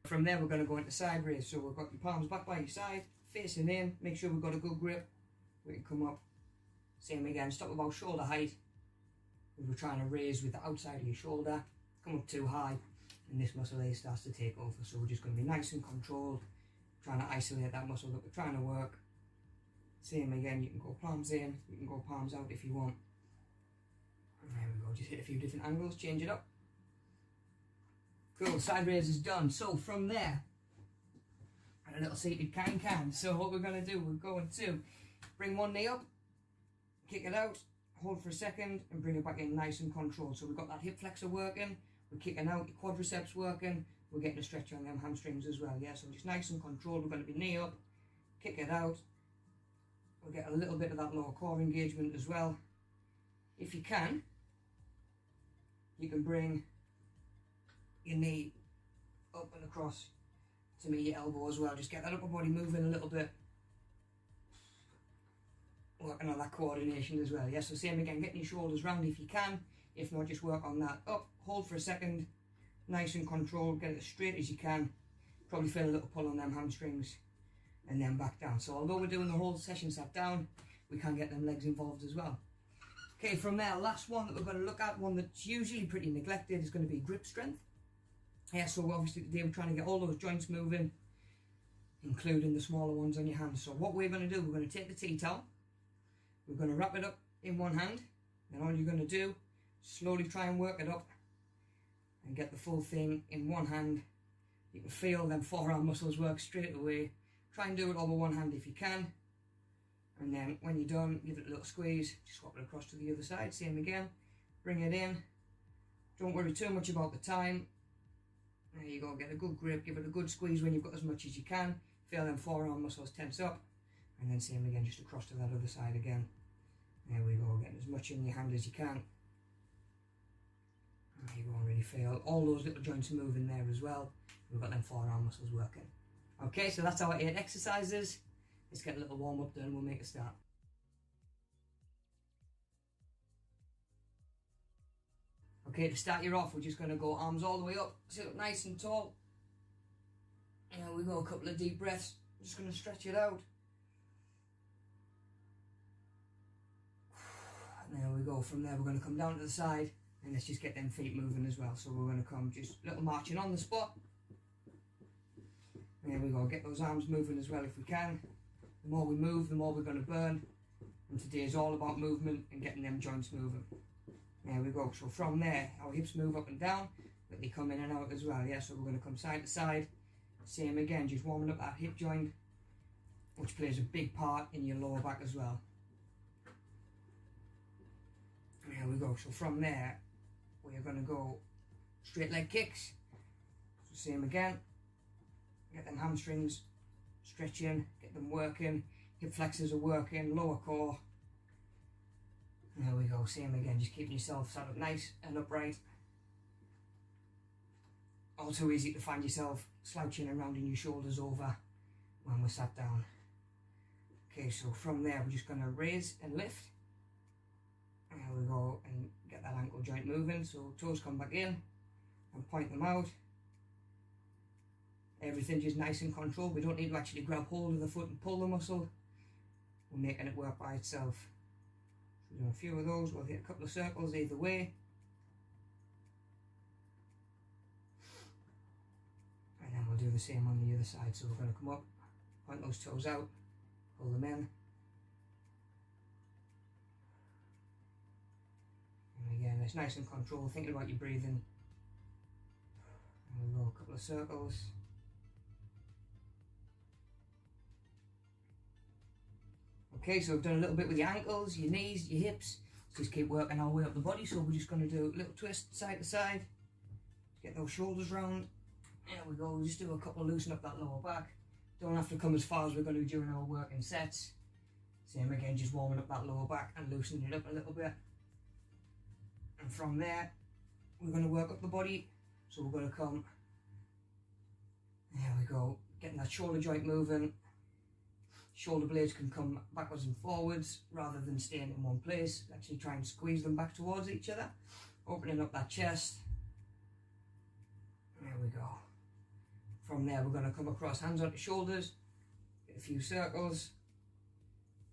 From there, we're going to go into side raise. So we've got your palms back by your side, facing in. Make sure we've got a good grip. We can come up. Same again, stop about shoulder height. We're trying to raise with the outside of your shoulder. Come up too high, and this muscle here starts to take over. So we're just going to be nice and controlled, trying to isolate that muscle that we're trying to work. Same again, you can go palms in, you can go palms out if you want. And there we go, just hit a few different angles, change it up. Cool, side raise is done. So from there, and a little seated can. So what we're going to do, we're going to bring one knee up, kick it out, hold for a second, and bring it back in nice and controlled. So we've got that hip flexor working, we're kicking out, your quadriceps working, we're getting a stretch on them hamstrings as well. Yeah, so just nice and controlled. We're going to be knee up, kick it out. We'll get a little bit of that lower core engagement as well. If you can bring your knee up and across to meet your elbow as well. Just get that upper body moving a little bit. Working on that coordination as well. Yeah, so same again, getting your shoulders round if you can. If not, just work on that. Up, hold for a second, nice and controlled, get it as straight as you can. Probably feel a little pull on them hamstrings. And then back down. So although we're doing the whole session sat down, we can get them legs involved as well. Okay, from there, last one that we're going to look at, one that's usually pretty neglected, is going to be grip strength. Yeah, so obviously today we're trying to get all those joints moving, including the smaller ones on your hands. So what we're going to do, we're going to take the tea towel, we're going to wrap it up in one hand, and all you're going to do, slowly try and work it up and get the full thing in one hand. You can feel them forearm muscles work straight away. Try and do it all with one hand if you can, and then when you're done, give it a little squeeze, just swap it across to the other side, same again, bring it in, don't worry too much about the time. There you go, get a good grip, give it a good squeeze when you've got as much as you can, feel them forearm muscles tense up, and then same again, just across to that other side again. There we go, getting as much in your hand as you can. There you go, really feel all those little joints moving there as well. We've got them forearm muscles working. Okay, so that's our 8 exercises. Let's get a little warm up done and we'll make a start. Okay, to start you off, we're just going to go arms all the way up, sit up nice and tall. There we go, a couple of deep breaths. I'm just going to stretch it out. And there we go, from there we're going to come down to the side and let's just get them feet moving as well. So we're going to come just a little marching on the spot. There we go, get those arms moving as well if we can. The more we move, the more we're going to burn. And today is all about movement and getting them joints moving. There we go, so from there, our hips move up and down, but they come in and out as well, yeah? So we're going to come side to side. Same again, just warming up that hip joint, which plays a big part in your lower back as well. There There we go. So from there, we are going to go straight leg kicks. So same again. Get them hamstrings stretching, get them working. Hip flexors are working, lower core. There we go. Same again. Just keeping yourself sat up nice and upright. All too easy to find yourself slouching and rounding your shoulders over when we're sat down. Okay, so from there we're just going to raise and lift. There we go, and get that ankle joint moving. So toes come back in and point them out. Everything just nice and controlled. We don't need to actually grab hold of the foot and pull the muscle. We're making it work by itself. So we'll do a few of those. We'll hit a couple of circles either way. And then we'll do the same on the other side. So we're going to come up, point those toes out, pull them in. And again, it's nice and controlled, thinking about your breathing. And we'll go a couple of circles. Okay, so we've done a little bit with your ankles, your knees, your hips. Just keep working our way up the body. So we're just going to do a little twist side to side. Get those shoulders round. There we go. We'll just do a couple, loosen up that lower back. Don't have to come as far as we're going to do during our working sets. Same again, just warming up that lower back and loosening it up a little bit. And from there, we're going to work up the body. So we're going to come, there we go, getting that shoulder joint moving. Shoulder blades can come backwards and forwards rather than staying in one place. Actually try and squeeze them back towards each other, opening up that chest. There we go. From there, we're going to come across, hands onto shoulders, get a few circles.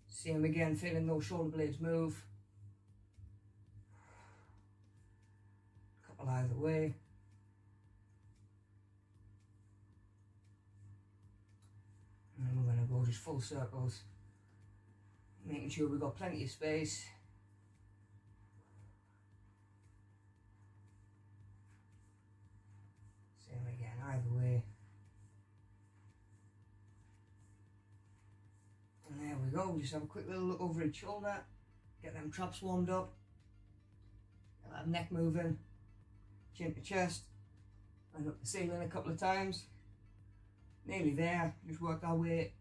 Same again, feeling those shoulder blades move. A couple either way. And then we're going to go just full circles, making sure we've got plenty of space. Same again, either way. And there we go, just have a quick little look over each shoulder, get them traps warmed up, get that neck moving, chin to chest, and up the ceiling a couple of times. Nearly there, just worked our way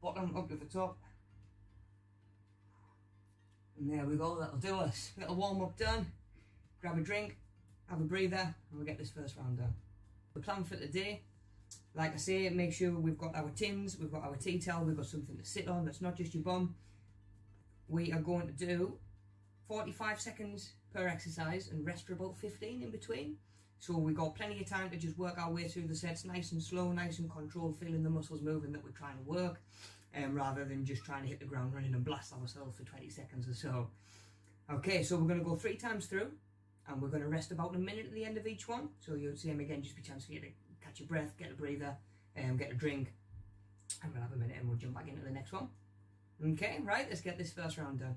bottom up to the top. And there we go, that'll do us. Little warm up done. Grab a drink, have a breather, and we'll get this first round done. The plan for today, like I say, make sure we've got our tins, we've got our tea towel, we've got something to sit on that's not just your bum. We are going to do 45 seconds per exercise and rest for about 15 in between. So we've got plenty of time to just work our way through the sets nice and slow, nice and controlled, feeling the muscles moving that we're trying to work, rather than just trying to hit the ground running and blast ourselves for 20 seconds or so. Okay, so we're going to go 3 times through, and we're going to rest about a minute at the end of each one. So you'll see them again, just be a chance for you to catch your breath, get a breather, get a drink, and we'll have a minute and we'll jump back into the next one. Okay, right, let's get this first round done.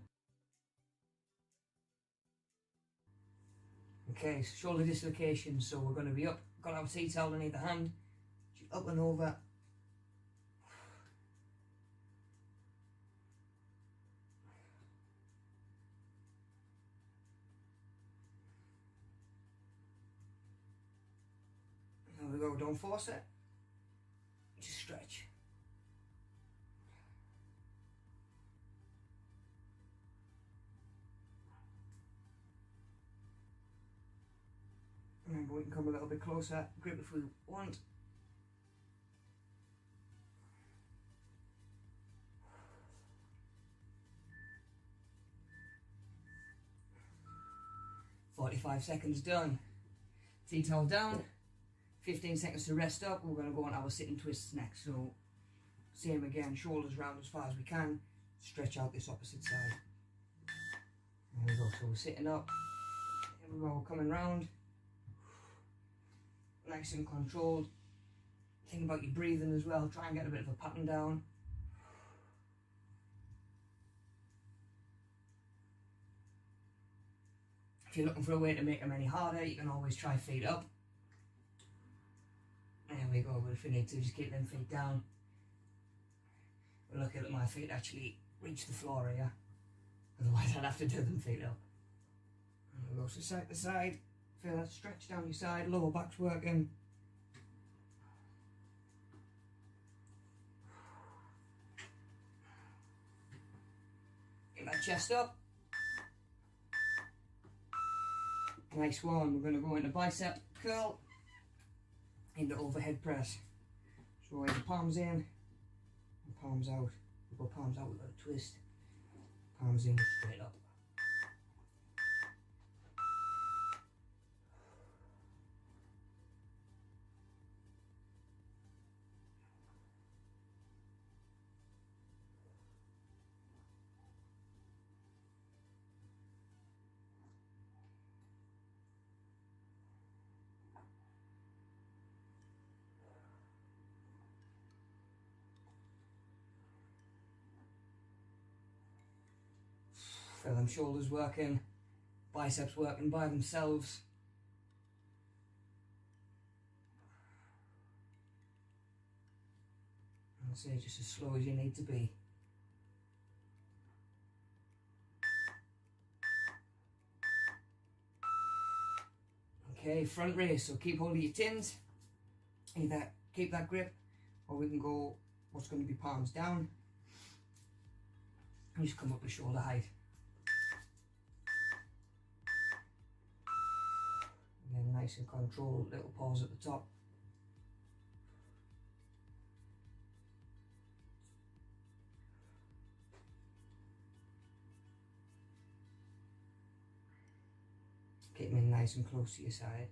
Okay, so shoulder dislocation, so we're going to be up, got our tea towel underneath the hand, up and over. There we go, don't force it, just stretch. Remember, we can come a little bit closer, grip if we want. "45 seconds done. Tea towel down, 15 seconds to rest up. We're going to go on our sitting twists next. So, same again, shoulders round as far as we can, stretch out this opposite side. There we go, so we're sitting up, here we go, coming round. Nice and controlled. Think about your breathing as well. Try and get a bit of a pattern down. If you're looking for a way to make them any harder, you can always try feet up. There we go, but if you need to, just keep them feet down. We're lucky that my feet actually reach the floor here. Otherwise I'd have to do them feet up. And we'll go side to side. Feel that stretch down your side, lower back's working. Get that chest up. Nice one. We're going to go into bicep curl, into overhead press. So the palms in, and palms out. We go palms out with a twist. Palms in, straight up. Feel them shoulders working, biceps working by themselves. And say just as slow as you need to be. Okay, front raise, so keep hold of your tins. Either keep that grip, or we can go what's going to be palms down. And just come up to shoulder height. Again, nice and controlled, little pause at the top. Keep them in nice and close to your side.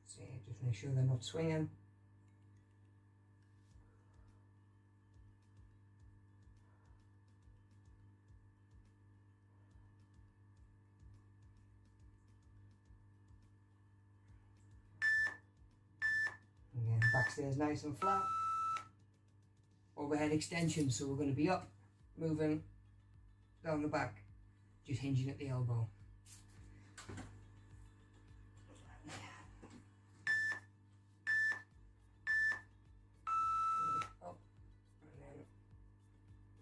So just make sure they're not swinging. Again, back stays nice and flat. Overhead extension, so we're going to be up, moving down the back, just hinging at the elbow. Up, and then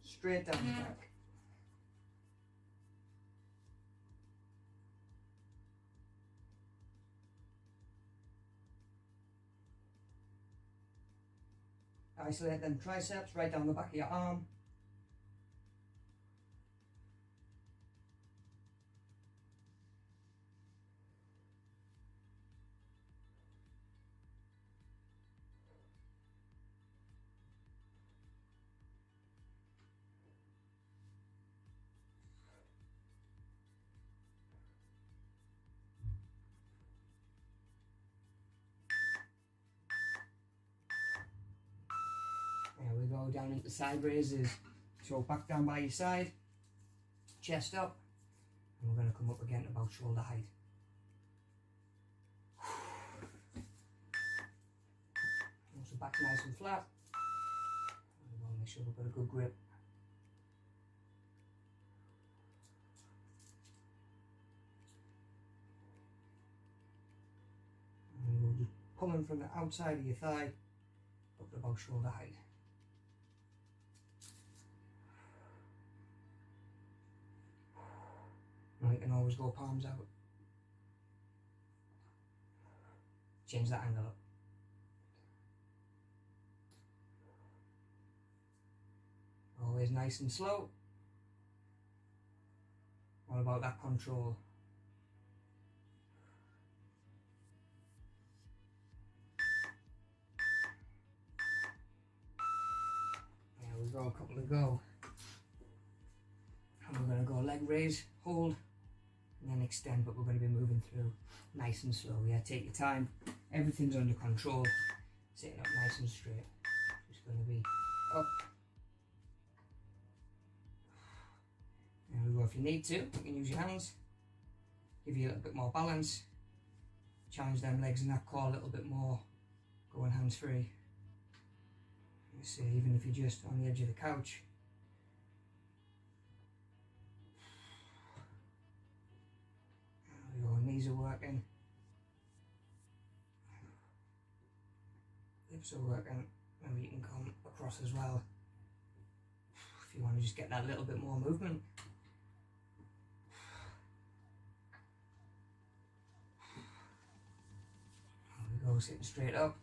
straight down the back. Isolate them triceps right down the back of your arm. There we go, down into side raises. So back down by your side, chest up, and we're going to come up again to about shoulder height. So back nice and flat. And we'll make sure we've got a good grip. And we'll just pull in from the outside of your thigh up to about shoulder height. And you can always go palms out. Change that angle up. Always nice and slow. All about that control. There we go, a couple to go. And we're going to go leg raise, hold, and then extend, but we're going to be moving through nice and slow. Yeah, take your time. Everything's under control. Sitting up nice and straight. Just going to be up. There we go. If you need to, you can use your hands. Give you a little bit more balance. Challenge them legs and that core a little bit more. Going hands free. You see, even if you're just on the edge of the couch. There we go. Knees are working. So working, maybe you can come across as well if you want to just get that little bit more movement. There we go, sitting straight up.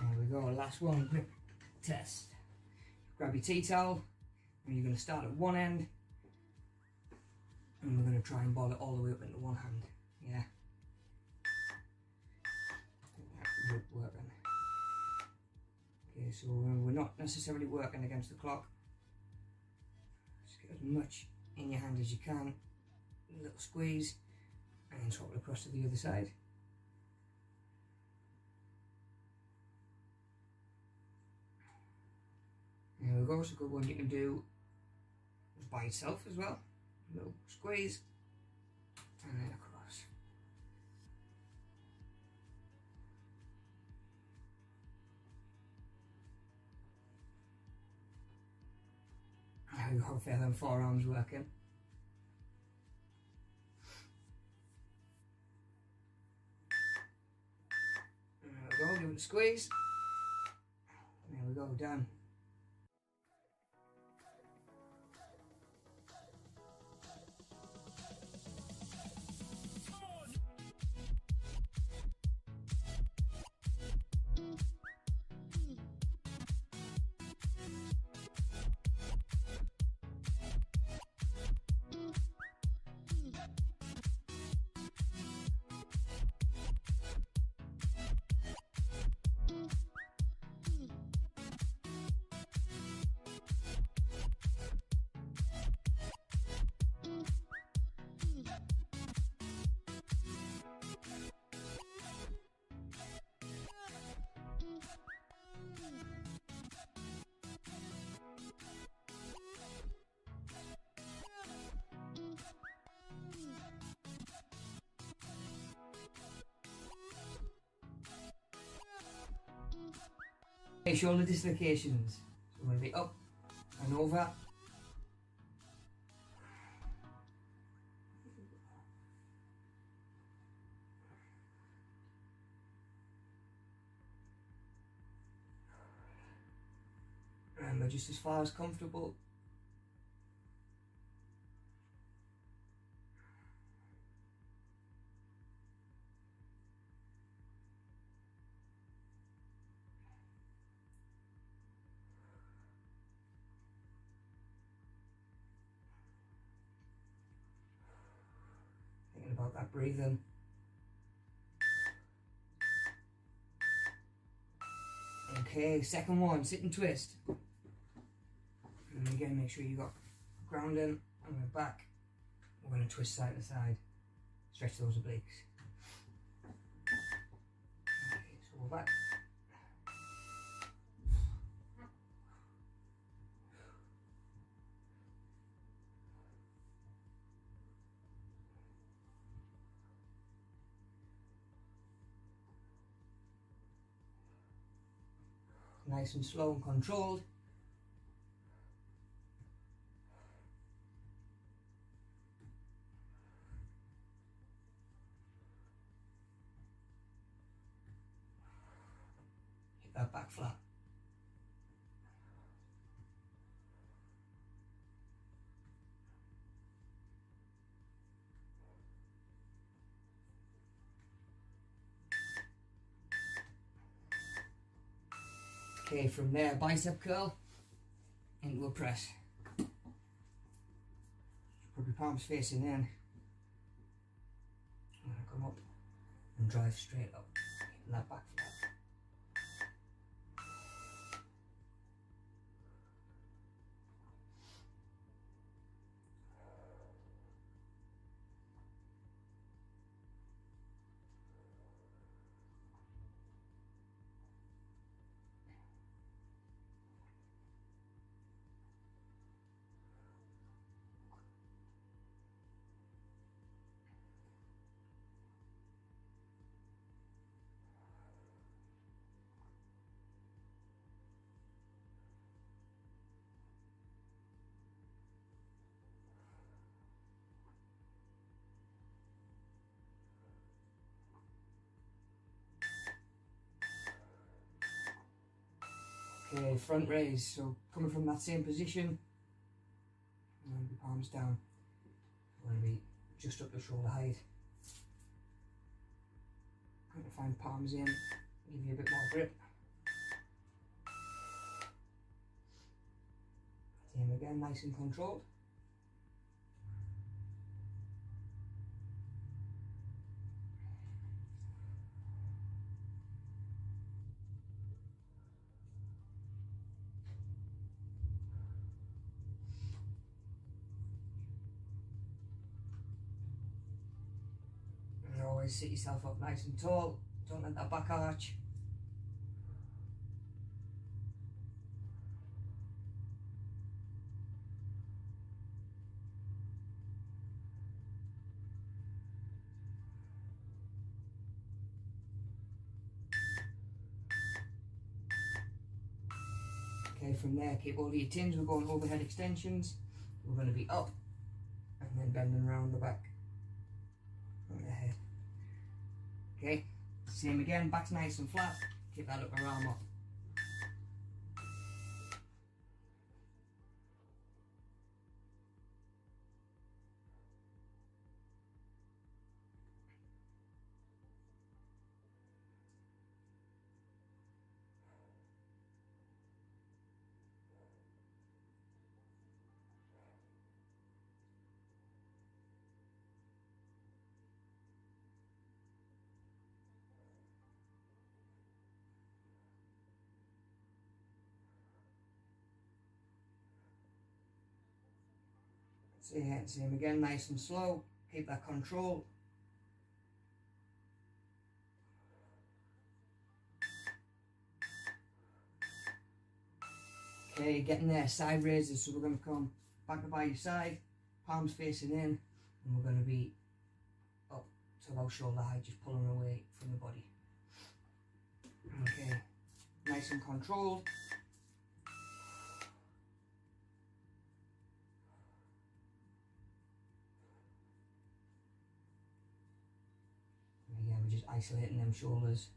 There we go, last one, quick test. Grab your tea towel, and you're going to start at one end, and we're going to try and ball it all the way up into one hand. Yeah. Working. Okay, so we're not necessarily working against the clock. Just get as much in your hand as you can. A little squeeze, and then swap it across to the other side. There we go, it's a good one you can do by itself as well. A little squeeze, and then across. There we go, feel them forearms working. There we go, give it a squeeze. There we go, done. Okay, shoulder dislocations. So we're going to be up and over. Remember, just as far as comfortable. Thinking about that breathing. Okay, second one, sit and twist. And again, make sure you got grounding on the back. We're going to twist side to side, stretch those obliques. Okay, so we're back. Nice and slow and controlled. Hit that back flat. Okay, from there, bicep curl into a press. Put your palms facing in. I'm going to come up and drive straight up. Hitting that back flat. Okay, front raise. So coming from that same position, I'm going to be palms down. I'm going to be just up to shoulder height. I'm going to find palms in, give you a bit more grip. Same again, nice and controlled. And always sit yourself up nice and tall. Don't let that back arch. Okay, from there, keep all your tins. We're going overhead extensions. We're going to be up and then bending around the back on the head. Okay, same again, back's nice and flat. Keep that upper arm up. Same again, nice and slow. Keep that control. Okay, getting there, side raises. So we're going to come back by your side, palms facing in, and we're going to be up to about shoulder height, just pulling away from the body. Okay, nice and controlled. Again, we're just isolating them shoulders.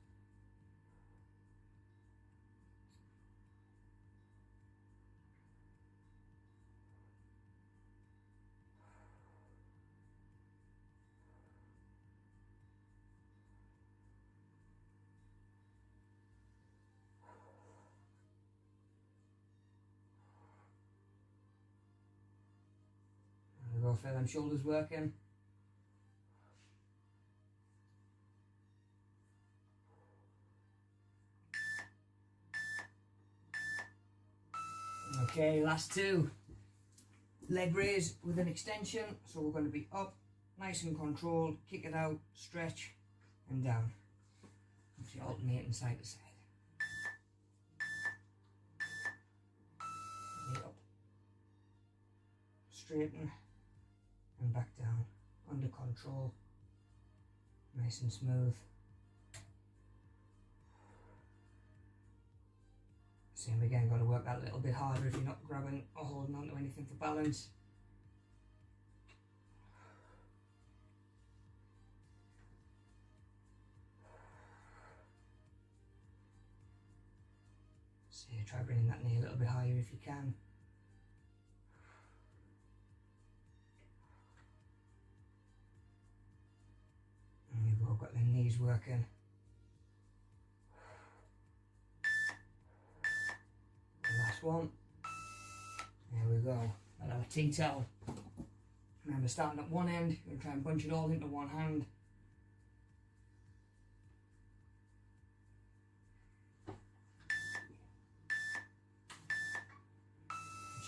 There we go, feel them shoulders working. Okay, last two. Leg raise with an extension. So we're going to be up, nice and controlled, kick it out, stretch, and down. Actually alternating side to side. Up, straighten, and back down. Under control, nice and smooth. Same again, got to work that a little bit harder if you're not grabbing or holding on to anything for balance. So try bringing that knee a little bit higher if you can. And we've all got the knees working. Last one. There we go. I'll have a tea towel. Remember, starting at one end, you're going to try and bunch it all into one hand.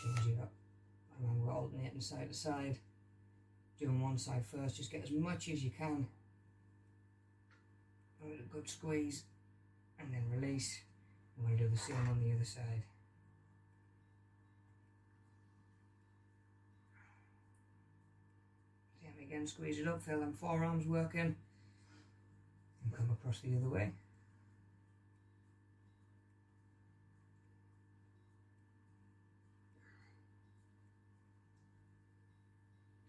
Change it up. Remember, we're alternating side to side. Doing one side first, just get as much as you can. With a good squeeze, and then release. We're going to do the same on the other side. Same again, squeeze it up, feel them forearms working, and come across the other way.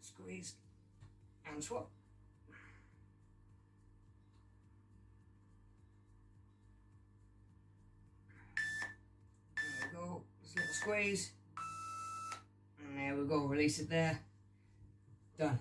Squeeze and swap. squeeze. And there we go, release it there. Done.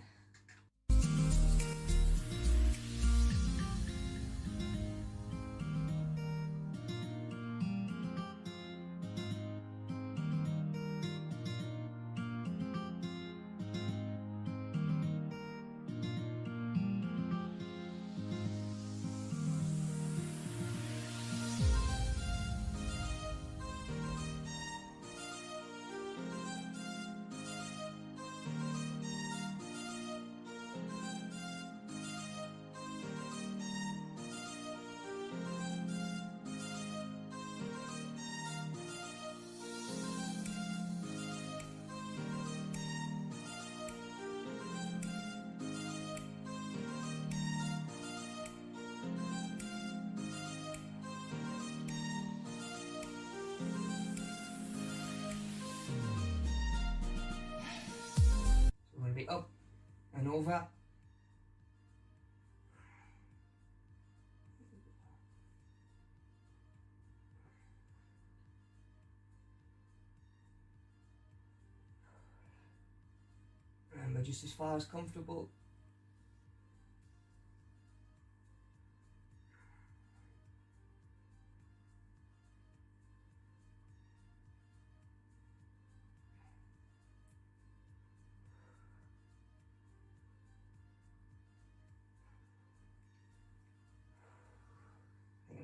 Up and over. Remember, just as far as comfortable.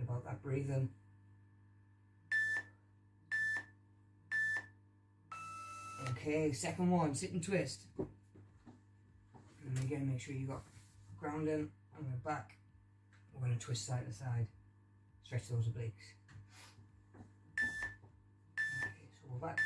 About that breathing. Okay, second one, sit and twist. And again, make sure you got grounding on the back. We're going to twist side to side, stretch those obliques. Okay, so we're back.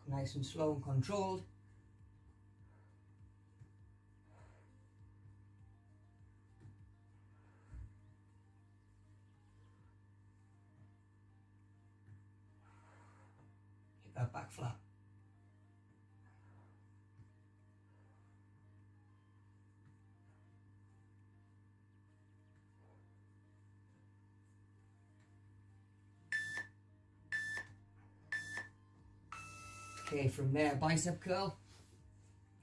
Nice and slow and controlled. Hit that back flat. Okay, from there, bicep curl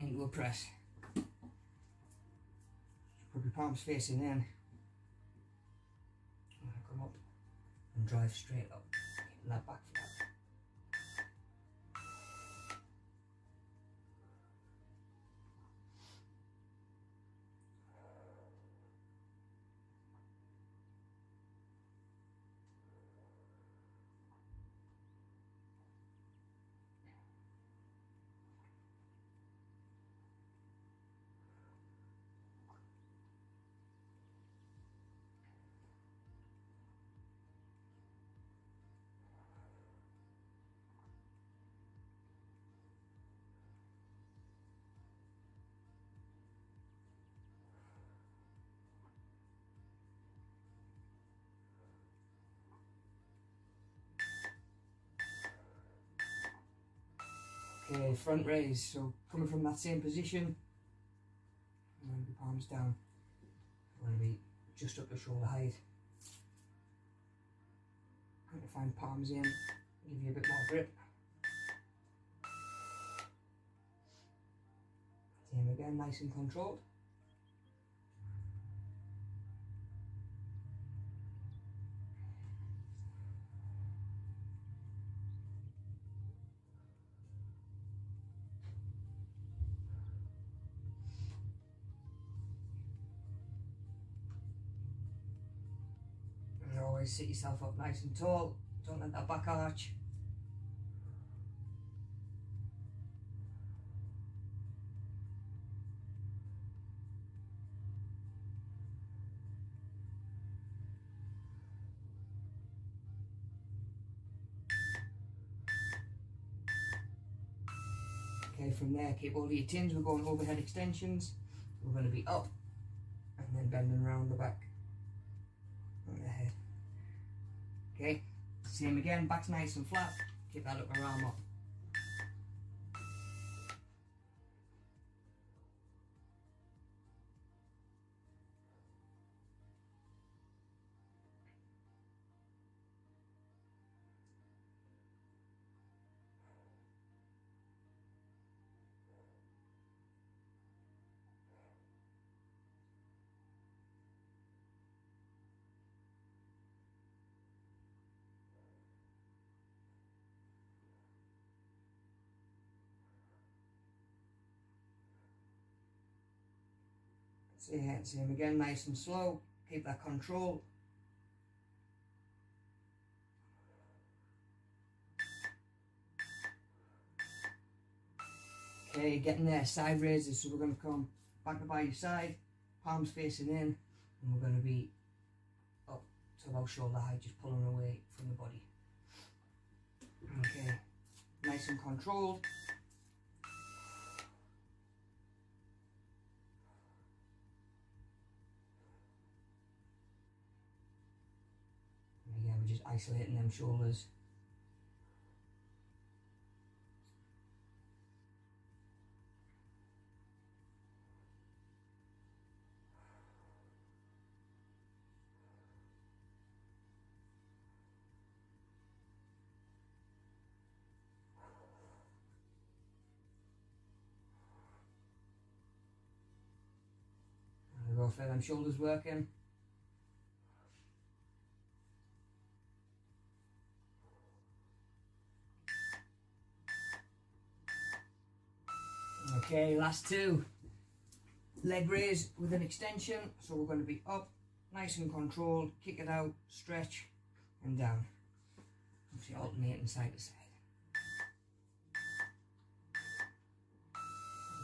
into a press. Put your palms facing in. Come up and drive straight up. Hitting that back flat. Okay, front raise, so coming from that same position, I'm going to be palms down, I'm going to be just up to shoulder height. I'm going to find palms in, give you a bit more grip. Same again, nice and controlled. Always sit yourself up nice and tall, don't let that back arch. Okay, from there, keep all your tins, we're going overhead extensions. We're going to be up and then bending around the back and the head. Okay, same again, back's nice and flat. Keep that upper arm up. Same again, nice and slow. Keep that control. Okay, getting there, side raises. So we're going to come back to by your side, palms facing in, and we're going to be up to about shoulder height, just pulling away from the body. Okay, nice and controlled. Again, we're just isolating them shoulders. There we go, feel them shoulders working. Okay, last two. Leg raise with an extension, so we're going to be up, nice and controlled, kick it out, stretch, and down. Obviously alternating side to side.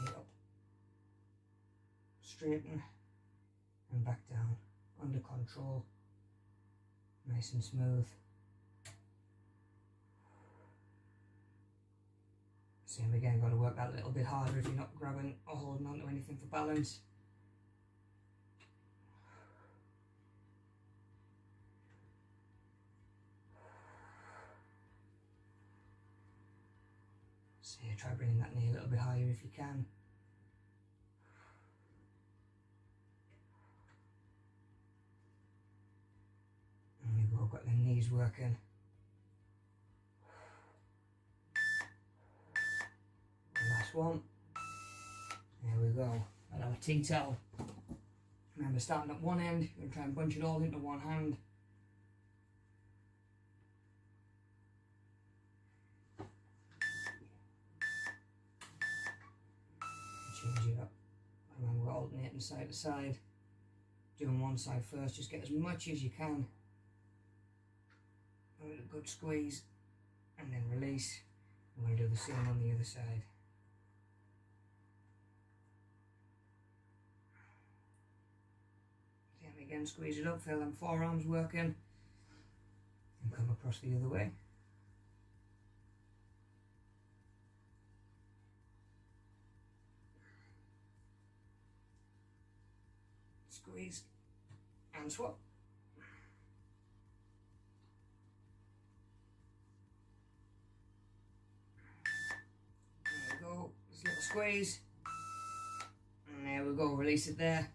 Up, straighten, and back down, under control, nice and smooth. Same again, got to work that a little bit harder if you're not grabbing or holding on to anything for balance. So try bringing that knee a little bit higher if you can. There you go, got the knees working. Last one. There we go. I'll have a tea towel. Remember, starting at one end, you're going to try and bunch it all into one hand. Change it up. Remember, we're alternating side to side. Doing one side first, just get as much as you can. With a good squeeze, and then release. We're going to do the same on the other side. Again, squeeze it up, feel them forearms working, and come across the other way. Squeeze and swap. There we go, just a little squeeze, and there we go, release it there,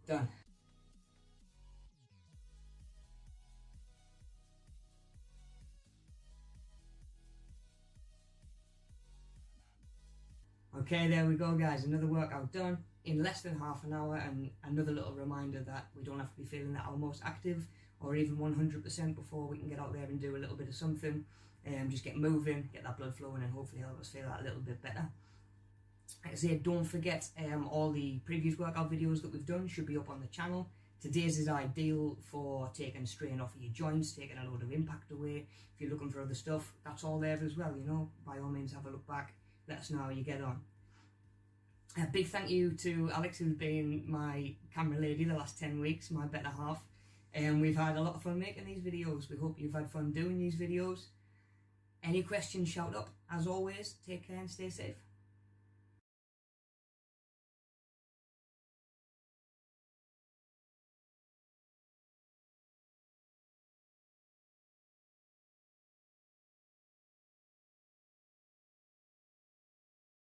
done. Okay, there we go guys, another workout done in less than half an hour, and another little reminder that we don't have to be feeling at our most active or even 100% before we can get out there and do a little bit of something. Just get moving, get that blood flowing, and hopefully help us feel that a little bit better. Like I said, don't forget all the previous workout videos that we've done should be up on the channel. Today's is ideal for taking strain off of your joints, taking a load of impact away. If you're looking for other stuff, that's all there as well, you know. By all means, have a look back, let us know how you get on. A big thank you to Alex, who's been my camera lady the last 10 weeks, my better half. We've had a lot of fun making these videos. We hope you've had fun doing these videos. Any questions, shout up. As always, take care and stay safe.